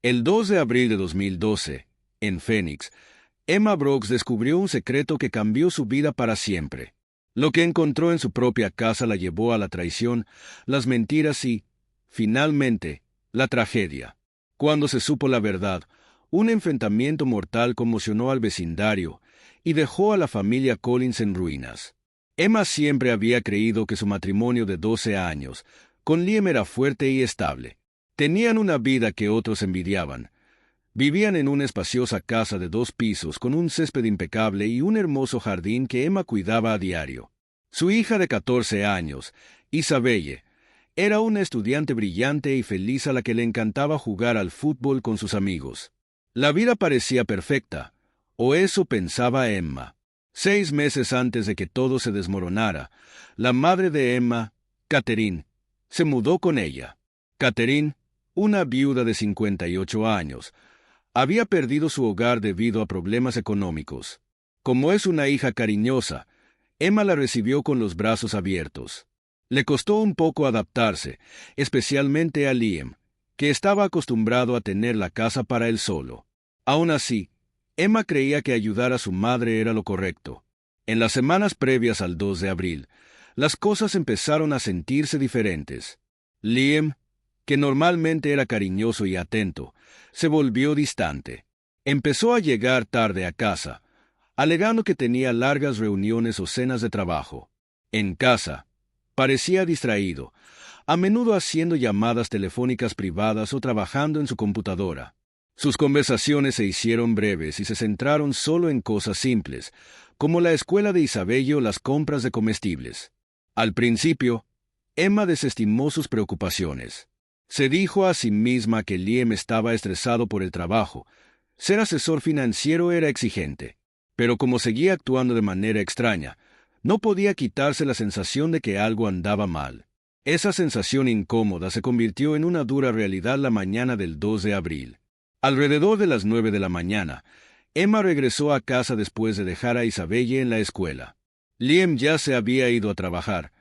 El 2 de abril de 2012, en Phoenix, Emma Brooks descubrió un secreto que cambió su vida para siempre. Lo que encontró en su propia casa la llevó a la traición, las mentiras y, finalmente, la tragedia. Cuando se supo la verdad, un enfrentamiento mortal conmocionó al vecindario y dejó a la familia Collins en ruinas. Emma siempre había creído que su matrimonio de 12 años con Liam era fuerte y estable. Tenían una vida que otros envidiaban. Vivían en una espaciosa casa de 2 pisos con un césped impecable y un hermoso jardín que Emma cuidaba a diario. Su hija de 14 años, Isabelle, era una estudiante brillante y feliz a la que le encantaba jugar al fútbol con sus amigos. La vida parecía perfecta, o eso pensaba Emma. 6 meses antes de que todo se desmoronara, la madre de Emma, Catherine, se mudó con ella. Catherine, una viuda de 58 años, había perdido su hogar debido a problemas económicos. Como es una hija cariñosa, Emma la recibió con los brazos abiertos. Le costó un poco adaptarse, especialmente a Liam, que estaba acostumbrado a tener la casa para él solo. Aún así, Emma creía que ayudar a su madre era lo correcto. En las semanas previas al 2 de abril, las cosas empezaron a sentirse diferentes. Liam, que normalmente era cariñoso y atento, se volvió distante. Empezó a llegar tarde a casa, alegando que tenía largas reuniones o cenas de trabajo. En casa, parecía distraído, a menudo haciendo llamadas telefónicas privadas o trabajando en su computadora. Sus conversaciones se hicieron breves y se centraron solo en cosas simples, como la escuela de Isabelle o las compras de comestibles. Al principio, Emma desestimó sus preocupaciones. Se dijo a sí misma que Liam estaba estresado por el trabajo. Ser asesor financiero era exigente. Pero como seguía actuando de manera extraña, no podía quitarse la sensación de que algo andaba mal. Esa sensación incómoda se convirtió en una dura realidad la mañana del 2 de abril. Alrededor de las 9 de la mañana, Emma regresó a casa después de dejar a Isabelle en la escuela. Liam ya se había ido a trabajar,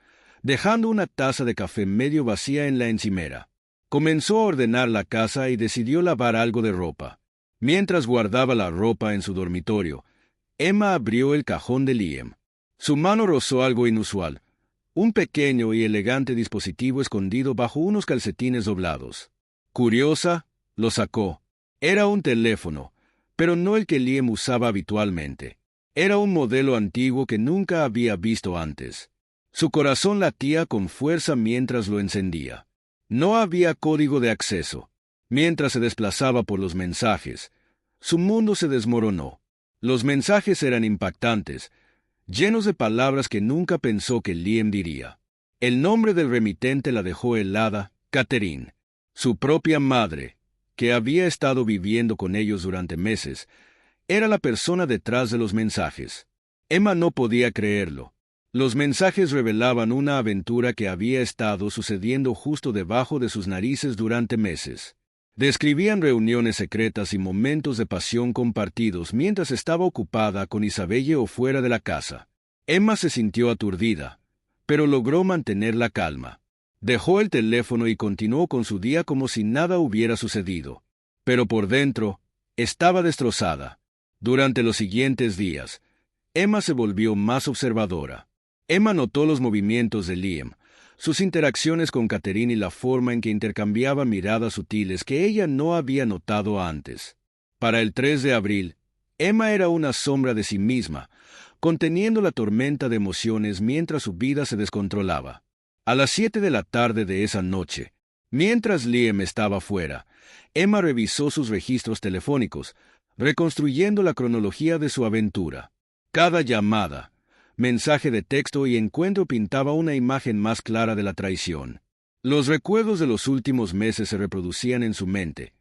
dejando una taza de café medio vacía en la encimera. Comenzó a ordenar la casa y decidió lavar algo de ropa. Mientras guardaba la ropa en su dormitorio, Emma abrió el cajón de Liam. Su mano rozó algo inusual, un pequeño y elegante dispositivo escondido bajo unos calcetines doblados. Curiosa, lo sacó. Era un teléfono, pero no el que Liam usaba habitualmente. Era un modelo antiguo que nunca había visto antes. Su corazón latía con fuerza mientras lo encendía. No había código de acceso. Mientras se desplazaba por los mensajes, su mundo se desmoronó. Los mensajes eran impactantes, llenos de palabras que nunca pensó que Liam diría. El nombre del remitente la dejó helada, Catherine. Su propia madre, que había estado viviendo con ellos durante meses, era la persona detrás de los mensajes. Emma no podía creerlo. Los mensajes revelaban una aventura que había estado sucediendo justo debajo de sus narices durante meses. Describían reuniones secretas y momentos de pasión compartidos mientras estaba ocupada con Isabelle o fuera de la casa. Emma se sintió aturdida, pero logró mantener la calma. Dejó el teléfono y continuó con su día como si nada hubiera sucedido. Pero por dentro, estaba destrozada. Durante los siguientes días, Emma se volvió más observadora. Emma notó los movimientos de Liam, sus interacciones con Catherine y la forma en que intercambiaba miradas sutiles que ella no había notado antes. Para el 3 de abril, Emma era una sombra de sí misma, conteniendo la tormenta de emociones mientras su vida se descontrolaba. A las 7 de la tarde de esa noche, mientras Liam estaba fuera, Emma revisó sus registros telefónicos, reconstruyendo la cronología de su aventura. Cada llamada, mensaje de texto y encuentro pintaba una imagen más clara de la traición. Los recuerdos de los últimos meses se reproducían en su mente.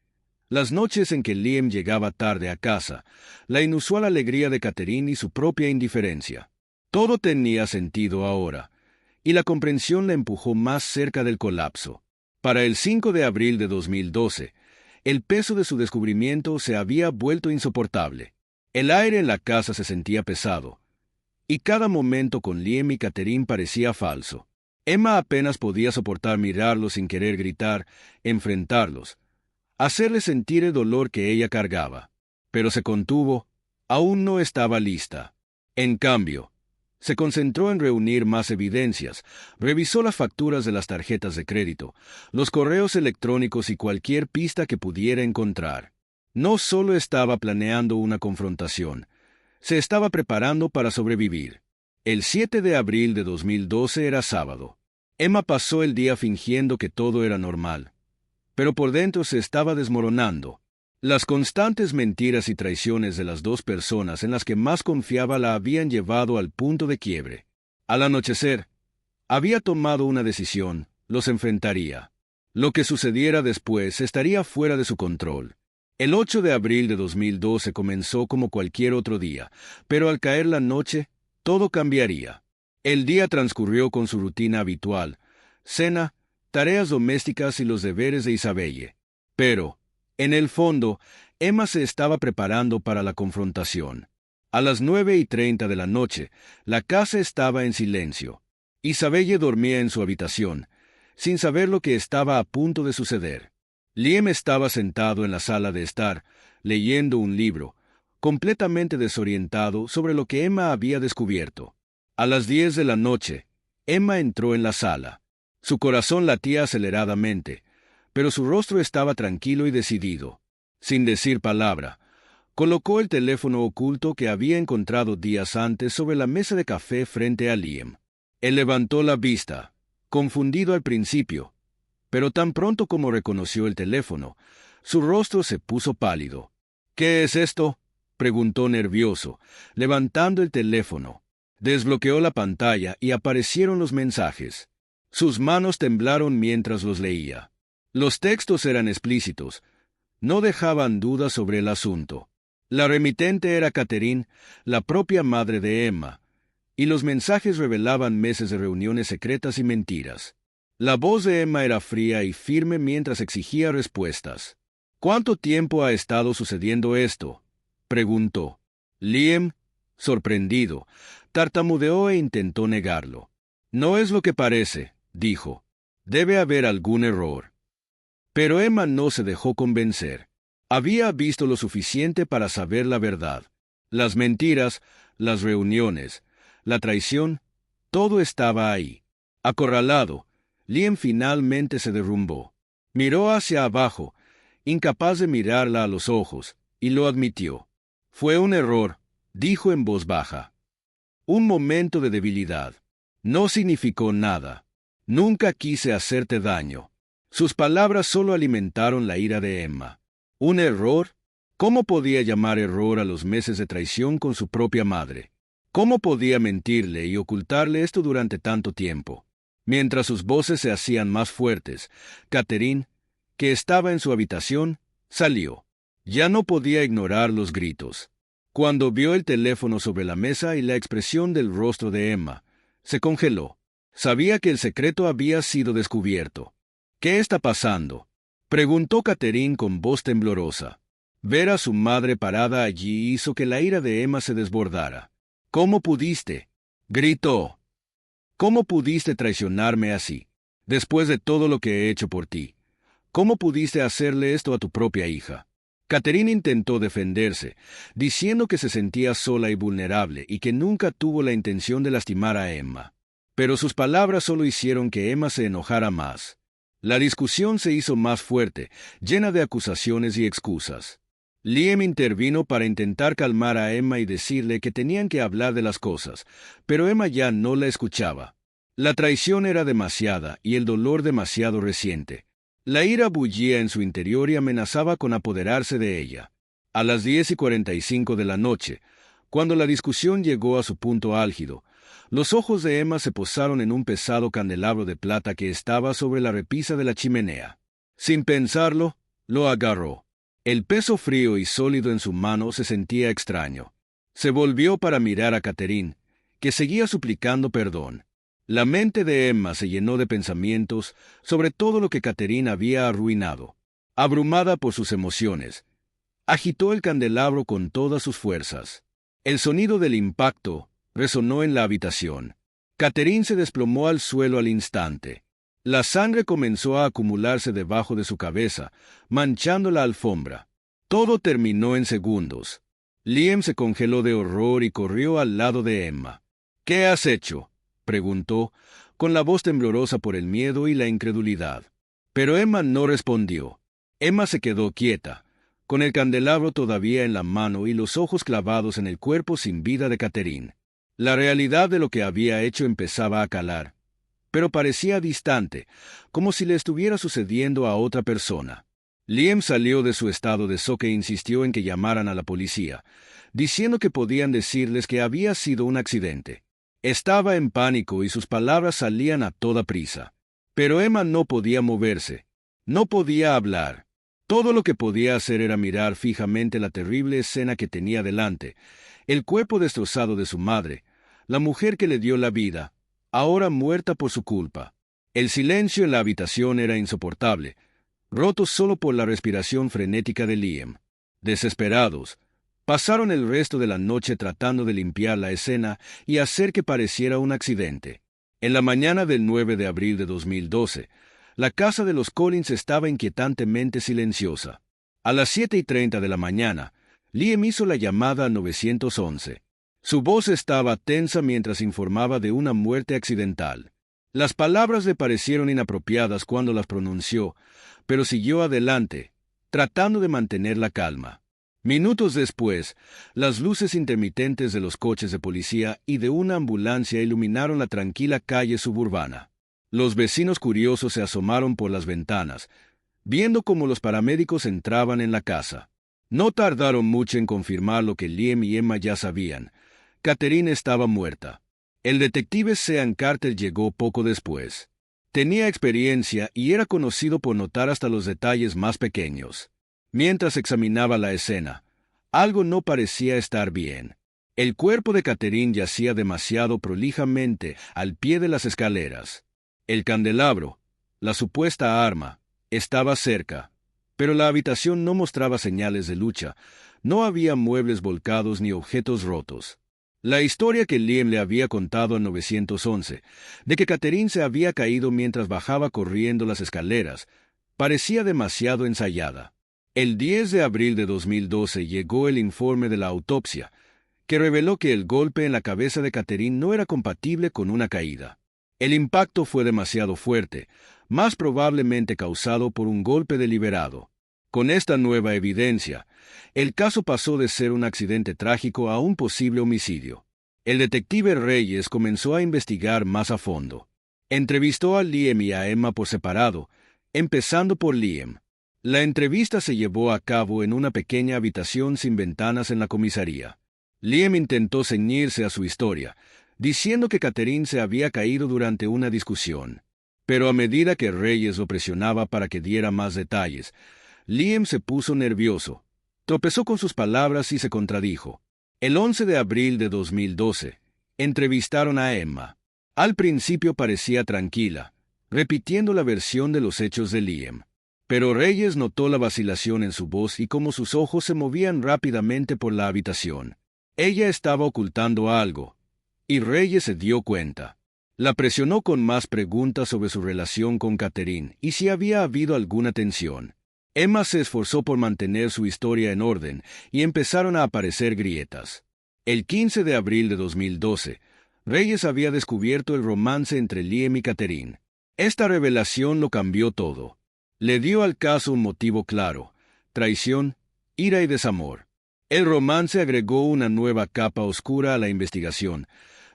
Las noches en que Liam llegaba tarde a casa, la inusual alegría de Catherine y su propia indiferencia. Todo tenía sentido ahora, y la comprensión la empujó más cerca del colapso. Para el 5 de abril de 2012, el peso de su descubrimiento se había vuelto insoportable. El aire en la casa se sentía pesado, y cada momento con Liam y Catherine parecía falso. Emma apenas podía soportar mirarlos sin querer gritar, enfrentarlos, hacerle sentir el dolor que ella cargaba. Pero se contuvo, aún no estaba lista. En cambio, se concentró en reunir más evidencias, revisó las facturas de las tarjetas de crédito, los correos electrónicos y cualquier pista que pudiera encontrar. No solo estaba planeando una confrontación, se estaba preparando para sobrevivir. El 7 de abril de 2012 era sábado. Emma pasó el día fingiendo que todo era normal, pero por dentro se estaba desmoronando. Las constantes mentiras y traiciones de las dos personas en las que más confiaba la habían llevado al punto de quiebre. Al anochecer, había tomado una decisión: los enfrentaría. Lo que sucediera después estaría fuera de su control. El 8 de abril de 2012 comenzó como cualquier otro día, pero al caer la noche, todo cambiaría. El día transcurrió con su rutina habitual: cena, tareas domésticas y los deberes de Isabelle. Pero, en el fondo, Emma se estaba preparando para la confrontación. A las 9:30 de la noche, la casa estaba en silencio. Isabelle dormía en su habitación, sin saber lo que estaba a punto de suceder. Liam estaba sentado en la sala de estar, leyendo un libro, completamente desorientado sobre lo que Emma había descubierto. A las 10 de la noche, Emma entró en la sala. Su corazón latía aceleradamente, pero su rostro estaba tranquilo y decidido. Sin decir palabra, colocó el teléfono oculto que había encontrado días antes sobre la mesa de café frente a Liam. Él levantó la vista, confundido al principio, pero tan pronto como reconoció el teléfono, su rostro se puso pálido. «¿Qué es esto?», preguntó nervioso, levantando el teléfono. Desbloqueó la pantalla y aparecieron los mensajes. Sus manos temblaron mientras los leía. Los textos eran explícitos, no dejaban dudas sobre el asunto. La remitente era Catherine, la propia madre de Emma, y los mensajes revelaban meses de reuniones secretas y mentiras. La voz de Emma era fría y firme mientras exigía respuestas. «¿Cuánto tiempo ha estado sucediendo esto?», preguntó. Liam, sorprendido, tartamudeó e intentó negarlo. «No es lo que parece», dijo. «Debe haber algún error». Pero Emma no se dejó convencer. Había visto lo suficiente para saber la verdad. Las mentiras, las reuniones, la traición, todo estaba ahí. Acorralado, Liam finalmente se derrumbó. Miró hacia abajo, incapaz de mirarla a los ojos, y lo admitió. «Fue un error», dijo en voz baja. «Un momento de debilidad. No significó nada. Nunca quise hacerte daño». Sus palabras solo alimentaron la ira de Emma. ¿Un error? ¿Cómo podía llamar error a los meses de traición con su propia madre? ¿Cómo podía mentirle y ocultarle esto durante tanto tiempo? Mientras sus voces se hacían más fuertes, Catherine, que estaba en su habitación, salió. Ya no podía ignorar los gritos. Cuando vio el teléfono sobre la mesa y la expresión del rostro de Emma, se congeló. Sabía que el secreto había sido descubierto. «¿Qué está pasando?», preguntó Catherine con voz temblorosa. Ver a su madre parada allí hizo que la ira de Emma se desbordara. «¿Cómo pudiste?», gritó. «¿Cómo pudiste traicionarme así? Después de todo lo que he hecho por ti. ¿Cómo pudiste hacerle esto a tu propia hija?». Catherine intentó defenderse, diciendo que se sentía sola y vulnerable y que nunca tuvo la intención de lastimar a Emma. Pero sus palabras solo hicieron que Emma se enojara más. La discusión se hizo más fuerte, llena de acusaciones y excusas. Liam intervino para intentar calmar a Emma y decirle que tenían que hablar de las cosas, pero Emma ya no la escuchaba. La traición era demasiada y el dolor demasiado reciente. La ira bullía en su interior y amenazaba con apoderarse de ella. A las 10:45 de la noche, cuando la discusión llegó a su punto álgido, los ojos de Emma se posaron en un pesado candelabro de plata que estaba sobre la repisa de la chimenea. Sin pensarlo, lo agarró. El peso frío y sólido en su mano se sentía extraño. Se volvió para mirar a Catherine, que seguía suplicando perdón. La mente de Emma se llenó de pensamientos sobre todo lo que Catherine había arruinado. Abrumada por sus emociones, agitó el candelabro con todas sus fuerzas. El sonido del impacto resonó en la habitación. Catherine se desplomó al suelo al instante. La sangre comenzó a acumularse debajo de su cabeza, manchando la alfombra. Todo terminó en segundos. Liam se congeló de horror y corrió al lado de Emma. «¿Qué has hecho?», preguntó, con la voz temblorosa por el miedo y la incredulidad. Pero Emma no respondió. Emma se quedó quieta, con el candelabro todavía en la mano y los ojos clavados en el cuerpo sin vida de Catherine. La realidad de lo que había hecho empezaba a calar, pero parecía distante, como si le estuviera sucediendo a otra persona. Liam salió de su estado de shock e insistió en que llamaran a la policía, diciendo que podían decirles que había sido un accidente. Estaba en pánico y sus palabras salían a toda prisa. Pero Emma no podía moverse, no podía hablar. Todo lo que podía hacer era mirar fijamente la terrible escena que tenía delante, el cuerpo destrozado de su madre, la mujer que le dio la vida, ahora muerta por su culpa. El silencio en la habitación era insoportable, roto solo por la respiración frenética de Liam. Desesperados, pasaron el resto de la noche tratando de limpiar la escena y hacer que pareciera un accidente. En la mañana del 9 de abril de 2012, la casa de los Collins estaba inquietantemente silenciosa. A las 7:30 de la mañana, Liam hizo la llamada al 911. Su voz estaba tensa mientras informaba de una muerte accidental. Las palabras le parecieron inapropiadas cuando las pronunció, pero siguió adelante, tratando de mantener la calma. Minutos después, las luces intermitentes de los coches de policía y de una ambulancia iluminaron la tranquila calle suburbana. Los vecinos curiosos se asomaron por las ventanas, viendo cómo los paramédicos entraban en la casa. No tardaron mucho en confirmar lo que Liam y Emma ya sabían. Catherine estaba muerta. El detective Sean Carter llegó poco después. Tenía experiencia y era conocido por notar hasta los detalles más pequeños. Mientras examinaba la escena, algo no parecía estar bien. El cuerpo de Catherine yacía demasiado prolijamente al pie de las escaleras. El candelabro, la supuesta arma, estaba cerca, pero la habitación no mostraba señales de lucha. No había muebles volcados ni objetos rotos. La historia que Liam le había contado en 911, de que Catherine se había caído mientras bajaba corriendo las escaleras, parecía demasiado ensayada. El 10 de abril de 2012 llegó el informe de la autopsia, que reveló que el golpe en la cabeza de Catherine no era compatible con una caída. El impacto fue demasiado fuerte, más probablemente causado por un golpe deliberado. Con esta nueva evidencia, el caso pasó de ser un accidente trágico a un posible homicidio. El detective Reyes comenzó a investigar más a fondo. Entrevistó a Liam y a Emma por separado, empezando por Liam. La entrevista se llevó a cabo en una pequeña habitación sin ventanas en la comisaría. Liam intentó ceñirse a su historia, diciendo que Catherine se había caído durante una discusión. Pero a medida que Reyes lo presionaba para que diera más detalles, Liam se puso nervioso, tropezó con sus palabras y se contradijo. El 11 de abril de 2012, entrevistaron a Emma. Al principio parecía tranquila, repitiendo la versión de los hechos de Liam. Pero Reyes notó la vacilación en su voz y cómo sus ojos se movían rápidamente por la habitación. Ella estaba ocultando algo, y Reyes se dio cuenta. La presionó con más preguntas sobre su relación con Catherine y si había habido alguna tensión. Emma se esforzó por mantener su historia en orden y empezaron a aparecer grietas. El 15 de abril de 2012, Reyes había descubierto el romance entre Liam y Catherine. Esta revelación lo cambió todo. Le dio al caso un motivo claro: traición, ira y desamor. El romance agregó una nueva capa oscura a la investigación,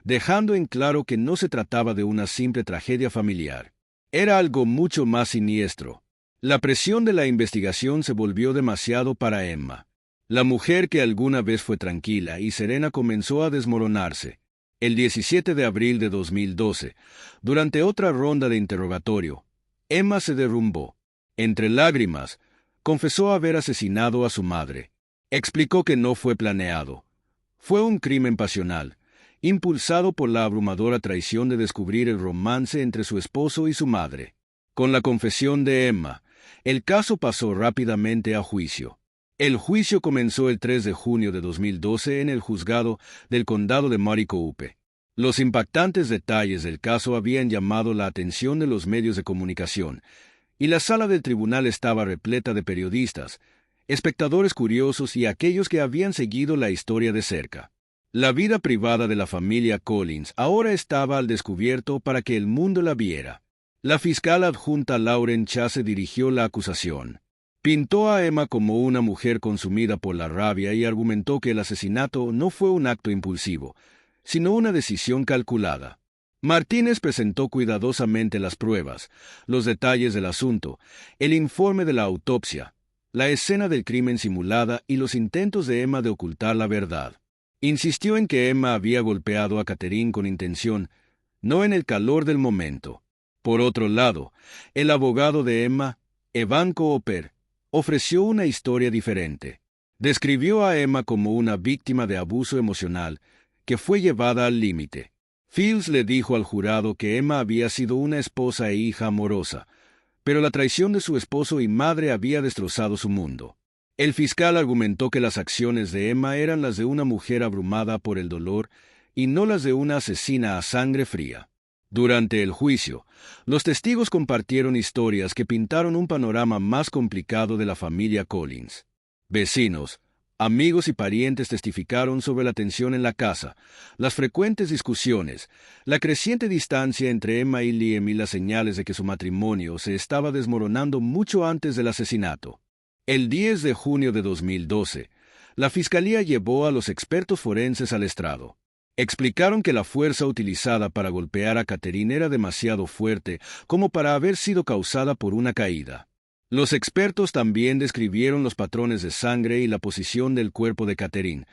dejando en claro que no se trataba de una simple tragedia familiar. Era algo mucho más siniestro. La presión de la investigación se volvió demasiado para Emma. La mujer que alguna vez fue tranquila y serena comenzó a desmoronarse. El 17 de abril de 2012, durante otra ronda de interrogatorio, Emma se derrumbó. Entre lágrimas, confesó haber asesinado a su madre. Explicó que no fue planeado. Fue un crimen pasional, impulsado por la abrumadora traición de descubrir el romance entre su esposo y su madre. Con la confesión de Emma, el caso pasó rápidamente a juicio. El juicio comenzó el 3 de junio de 2012 en el juzgado del condado de Maricopa. Los impactantes detalles del caso habían llamado la atención de los medios de comunicación, y la sala del tribunal estaba repleta de periodistas, espectadores curiosos y aquellos que habían seguido la historia de cerca. La vida privada de la familia Collins ahora estaba al descubierto para que el mundo la viera. La fiscal adjunta Lauren Chase dirigió la acusación. Pintó a Emma como una mujer consumida por la rabia y argumentó que el asesinato no fue un acto impulsivo, sino una decisión calculada. Martínez presentó cuidadosamente las pruebas, los detalles del asunto, el informe de la autopsia, la escena del crimen simulada y los intentos de Emma de ocultar la verdad. Insistió en que Emma había golpeado a Catherine con intención, no en el calor del momento. Por otro lado, el abogado de Emma, Evan Cooper, ofreció una historia diferente. Describió a Emma como una víctima de abuso emocional que fue llevada al límite. Fields le dijo al jurado que Emma había sido una esposa e hija amorosa, pero la traición de su esposo y madre había destrozado su mundo. El fiscal argumentó que las acciones de Emma eran las de una mujer abrumada por el dolor y no las de una asesina a sangre fría. Durante el juicio, los testigos compartieron historias que pintaron un panorama más complicado de la familia Collins. Vecinos, amigos y parientes testificaron sobre la tensión en la casa, las frecuentes discusiones, la creciente distancia entre Emma y Liam y las señales de que su matrimonio se estaba desmoronando mucho antes del asesinato. El 10 de junio de 2012, la fiscalía llevó a los expertos forenses al estrado. Explicaron que la fuerza utilizada para golpear a Catherine era demasiado fuerte como para haber sido causada por una caída. Los expertos también describieron los patrones de sangre y la posición del cuerpo de Catherine,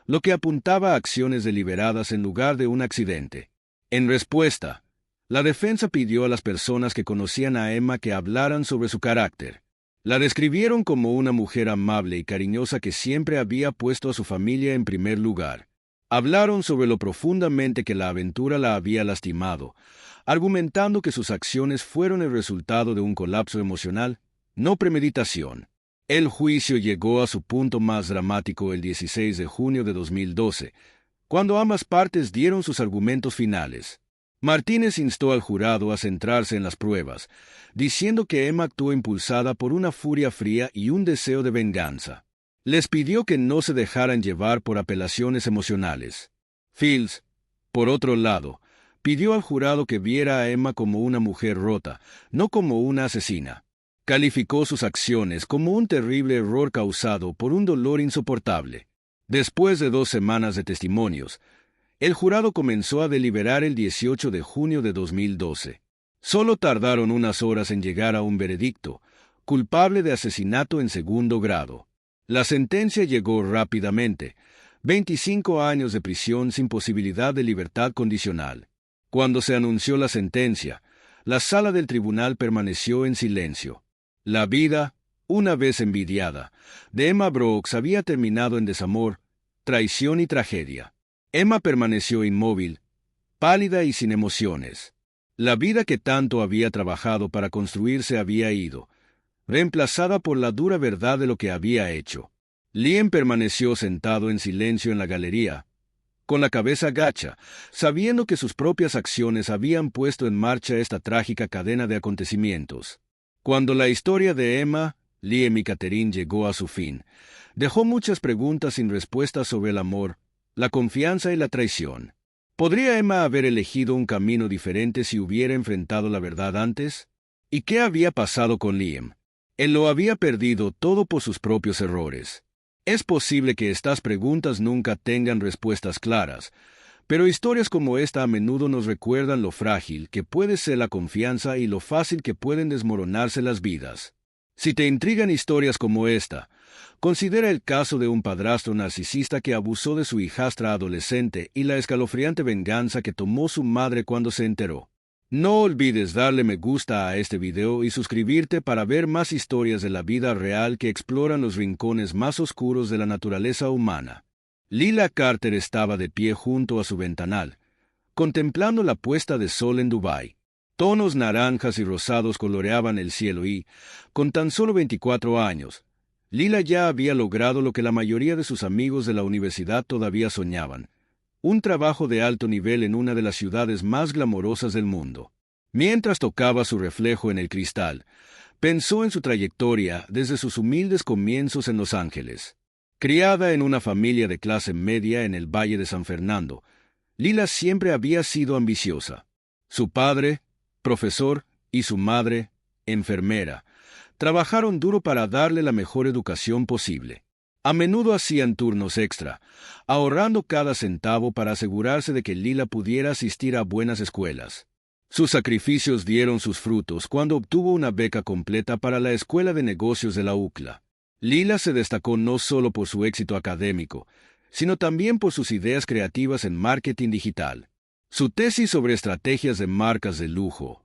lo que apuntaba a acciones deliberadas en lugar de un accidente. En respuesta, la defensa pidió a las personas que conocían a Emma que hablaran sobre su carácter. La describieron como una mujer amable y cariñosa que siempre había puesto a su familia en primer lugar. Hablaron sobre lo profundamente que la aventura la había lastimado, argumentando que sus acciones fueron el resultado de un colapso emocional, no premeditación. El juicio llegó a su punto más dramático el 16 de junio de 2012, cuando ambas partes dieron sus argumentos finales. Martínez instó al jurado a centrarse en las pruebas, diciendo que Emma actuó impulsada por una furia fría y un deseo de venganza. Les pidió que no se dejaran llevar por apelaciones emocionales. Fields, por otro lado, pidió al jurado que viera a Emma como una mujer rota, no como una asesina. Calificó sus acciones como un terrible error causado por un dolor insoportable. Después de 2 semanas de testimonios, el jurado comenzó a deliberar el 18 de junio de 2012. Solo tardaron unas horas en llegar a un veredicto, culpable de asesinato en segundo grado. La sentencia llegó rápidamente, 25 años de prisión sin posibilidad de libertad condicional. Cuando se anunció la sentencia, la sala del tribunal permaneció en silencio. La vida, una vez envidiada, de Emma Brooks había terminado en desamor, traición y tragedia. Emma permaneció inmóvil, pálida y sin emociones. La vida que tanto había trabajado para construir se había ido, reemplazada por la dura verdad de lo que había hecho. Liam permaneció sentado en silencio en la galería, con la cabeza gacha, sabiendo que sus propias acciones habían puesto en marcha esta trágica cadena de acontecimientos. Cuando la historia de Emma, Liam y Catherine llegó a su fin, dejó muchas preguntas sin respuesta sobre el amor, la confianza y la traición. ¿Podría Emma haber elegido un camino diferente si hubiera enfrentado la verdad antes? ¿Y qué había pasado con Liam? Él lo había perdido todo por sus propios errores. Es posible que estas preguntas nunca tengan respuestas claras, pero historias como esta a menudo nos recuerdan lo frágil que puede ser la confianza y lo fácil que pueden desmoronarse las vidas. Si te intrigan historias como esta, considera el caso de un padrastro narcisista que abusó de su hijastra adolescente y la escalofriante venganza que tomó su madre cuando se enteró. No olvides darle me gusta a este video y suscribirte para ver más historias de la vida real que exploran los rincones más oscuros de la naturaleza humana. Lila Carter estaba de pie junto a su ventanal, contemplando la puesta de sol en Dubái. Tonos naranjas y rosados coloreaban el cielo y, con tan solo 24 años, Lila ya había logrado lo que la mayoría de sus amigos de la universidad todavía soñaban: un trabajo de alto nivel en una de las ciudades más glamorosas del mundo. Mientras tocaba su reflejo en el cristal, pensó en su trayectoria desde sus humildes comienzos en Los Ángeles. Criada en una familia de clase media en el Valle de San Fernando, Lila siempre había sido ambiciosa. Su padre, profesor, y su madre, enfermera, trabajaron duro para darle la mejor educación posible. A menudo hacían turnos extra, ahorrando cada centavo para asegurarse de que Lila pudiera asistir a buenas escuelas. Sus sacrificios dieron sus frutos cuando obtuvo una beca completa para la Escuela de Negocios de la UCLA. Lila se destacó no solo por su éxito académico, sino también por sus ideas creativas en marketing digital. Su tesis sobre estrategias de marcas de lujo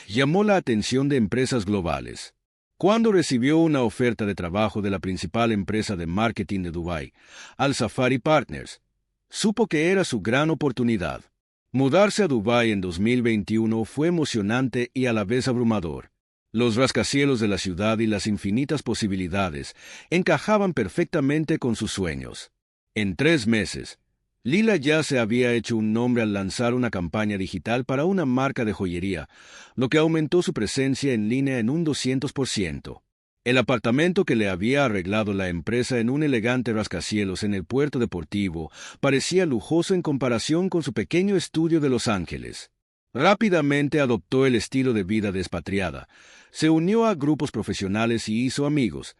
llamó la atención de empresas globales. Cuando recibió una oferta de trabajo de la principal empresa de marketing de Dubái, Al Safari Partners, supo que era su gran oportunidad. Mudarse a Dubái en 2021 fue emocionante y a la vez abrumador. Los rascacielos de la ciudad y las infinitas posibilidades encajaban perfectamente con sus sueños. En 3 meses, Lila ya se había hecho un nombre al lanzar una campaña digital para una marca de joyería, lo que aumentó su presencia en línea en un 200%. El apartamento que le había arreglado la empresa en un elegante rascacielos en el puerto deportivo parecía lujoso en comparación con su pequeño estudio de Los Ángeles. Rápidamente adoptó el estilo de vida de expatriada, se unió a grupos profesionales y hizo amigos,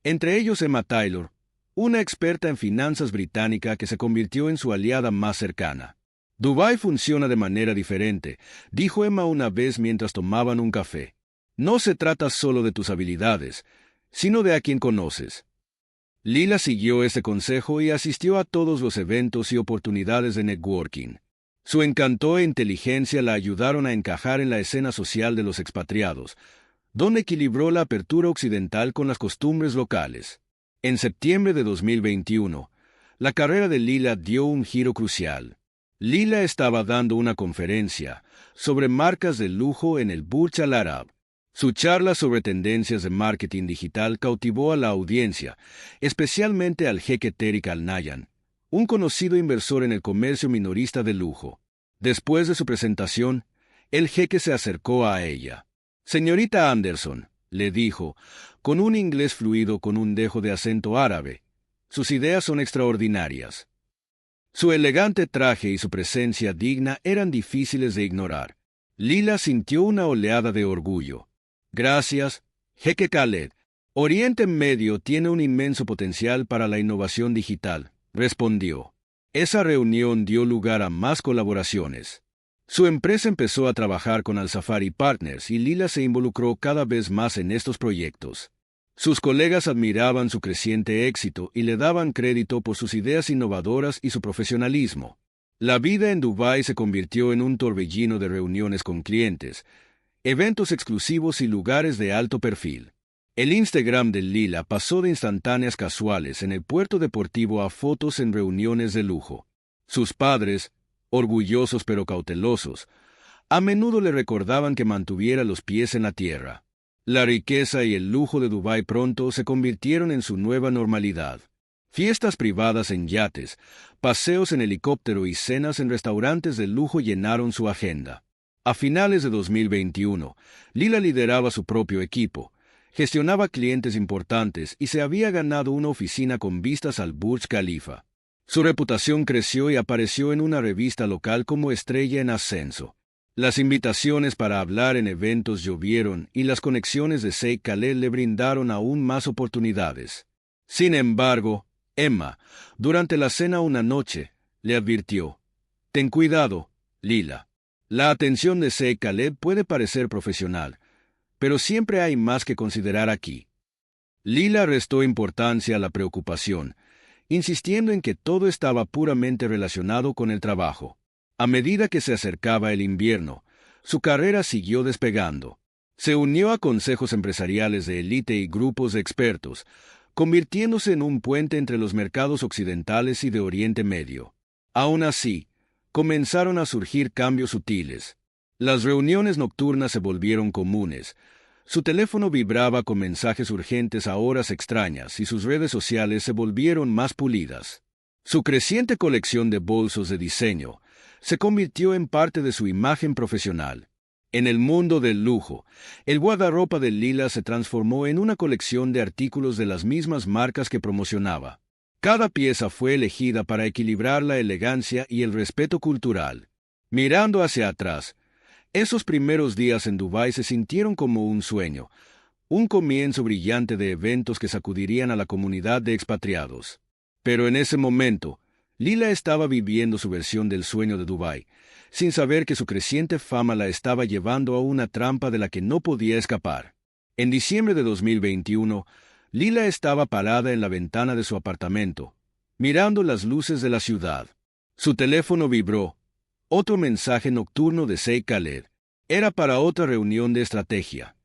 entre ellos Emma Taylor, una experta en finanzas británica que se convirtió en su aliada más cercana. Dubái funciona de manera diferente, dijo Emma una vez mientras tomaban un café. No se trata solo de tus habilidades, sino de a quien conoces. Lila siguió ese consejo y asistió a todos los eventos y oportunidades de networking. Su encanto e inteligencia la ayudaron a encajar en la escena social de los expatriados, donde equilibró la apertura occidental con las costumbres locales. En septiembre de 2021, la carrera de Lila dio un giro crucial. Lila estaba dando una conferencia sobre marcas de lujo en el Burj Al Arab. Su charla sobre tendencias de marketing digital cautivó a la audiencia, especialmente al jeque Tariq Al Nahyan, un conocido inversor en el comercio minorista de lujo. Después de su presentación, el jeque se acercó a ella. «Señorita Anderson», le dijo, con un inglés fluido con un dejo de acento árabe, «sus ideas son extraordinarias». Su elegante traje y su presencia digna eran difíciles de ignorar. Lila sintió una oleada de orgullo. «Gracias, jeque Khaled. Oriente Medio tiene un inmenso potencial para la innovación digital», respondió. Esa reunión dio lugar a más colaboraciones. Su empresa empezó a trabajar con Al Safari Partners y Lila se involucró cada vez más en estos proyectos. Sus colegas admiraban su creciente éxito y le daban crédito por sus ideas innovadoras y su profesionalismo. La vida en Dubái se convirtió en un torbellino de reuniones con clientes, eventos exclusivos y lugares de alto perfil. El Instagram de Lila pasó de instantáneas casuales en el puerto deportivo a fotos en reuniones de lujo. Sus padres, orgullosos pero cautelosos, a menudo le recordaban que mantuviera los pies en la tierra. La riqueza y el lujo de Dubái pronto se convirtieron en su nueva normalidad. Fiestas privadas en yates, paseos en helicóptero y cenas en restaurantes de lujo llenaron su agenda. A finales de 2021, Lila lideraba su propio equipo, gestionaba clientes importantes y se había ganado una oficina con vistas al Burj Khalifa. Su reputación creció y apareció en una revista local como estrella en ascenso. Las invitaciones para hablar en eventos llovieron y las conexiones de Sheikh Khaled le brindaron aún más oportunidades. Sin embargo, Emma, durante la cena una noche, le advirtió: «Ten cuidado, Lila. La atención de Sheikh Khaled puede parecer profesional, pero siempre hay más que considerar aquí». Lila restó importancia a la preocupación, insistiendo en que todo estaba puramente relacionado con el trabajo. A medida que se acercaba el invierno, su carrera siguió despegando. Se unió a consejos empresariales de élite y grupos de expertos, convirtiéndose en un puente entre los mercados occidentales y de Oriente Medio. Aún así, comenzaron a surgir cambios sutiles. Las reuniones nocturnas se volvieron comunes. Su teléfono vibraba con mensajes urgentes a horas extrañas y sus redes sociales se volvieron más pulidas. Su creciente colección de bolsos de diseño se convirtió en parte de su imagen profesional. En el mundo del lujo, el guardarropa de Lila se transformó en una colección de artículos de las mismas marcas que promocionaba. Cada pieza fue elegida para equilibrar la elegancia y el respeto cultural. Mirando hacia atrás, esos primeros días en Dubái se sintieron como un sueño, un comienzo brillante de eventos que sacudirían a la comunidad de expatriados. Pero en ese momento, Lila estaba viviendo su versión del sueño de Dubái, sin saber que su creciente fama la estaba llevando a una trampa de la que no podía escapar. En diciembre de 2021, Lila estaba parada en la ventana de su apartamento, mirando las luces de la ciudad. Su teléfono vibró. Otro mensaje nocturno de Sheikh Khaled. Era para otra reunión de estrategia.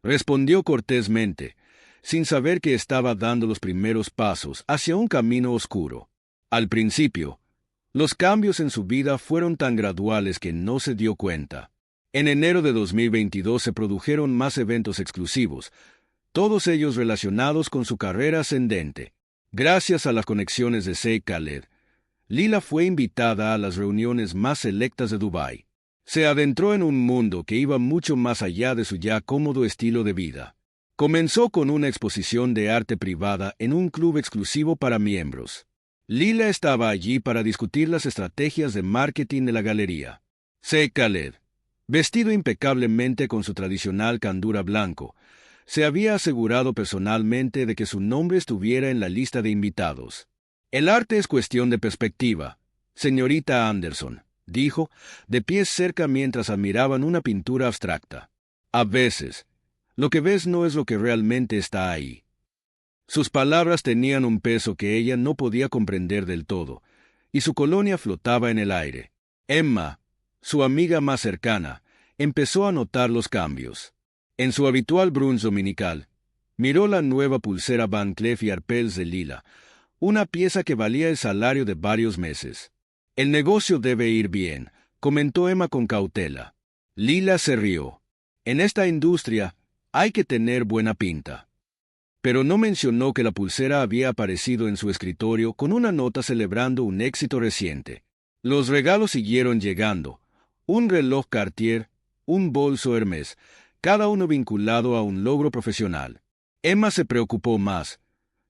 Respondió cortésmente, sin saber que estaba dando los primeros pasos hacia un camino oscuro. Al principio, los cambios en su vida fueron tan graduales que no se dio cuenta. En enero de 2022 se produjeron más eventos exclusivos, todos ellos relacionados con su carrera ascendente. Gracias a las conexiones de Sheikh Khaled, Lila fue invitada a las reuniones más selectas de Dubái. Se adentró en un mundo que iba mucho más allá de su ya cómodo estilo de vida. Comenzó con una exposición de arte privada en un club exclusivo para miembros. Lila estaba allí para discutir las estrategias de marketing de la galería. Sheikh Khaled, vestido impecablemente con su tradicional candura blanco, se había asegurado personalmente de que su nombre estuviera en la lista de invitados. El arte es cuestión de perspectiva, señorita Anderson, dijo, de pies cerca mientras admiraban una pintura abstracta. A veces, lo que ves no es lo que realmente está ahí. Sus palabras tenían un peso que ella no podía comprender del todo, y su colonia flotaba en el aire. Emma, su amiga más cercana, empezó a notar los cambios. En su habitual brunch dominical, miró la nueva pulsera Van Cleef & Arpels de Lila, una pieza que valía el salario de varios meses. El negocio debe ir bien, comentó Emma con cautela. Lila se rió. En esta industria hay que tener buena pinta. Pero no mencionó que la pulsera había aparecido en su escritorio con una nota celebrando un éxito reciente. Los regalos siguieron llegando. Un reloj Cartier, un bolso Hermès, cada uno vinculado a un logro profesional. Emma se preocupó más,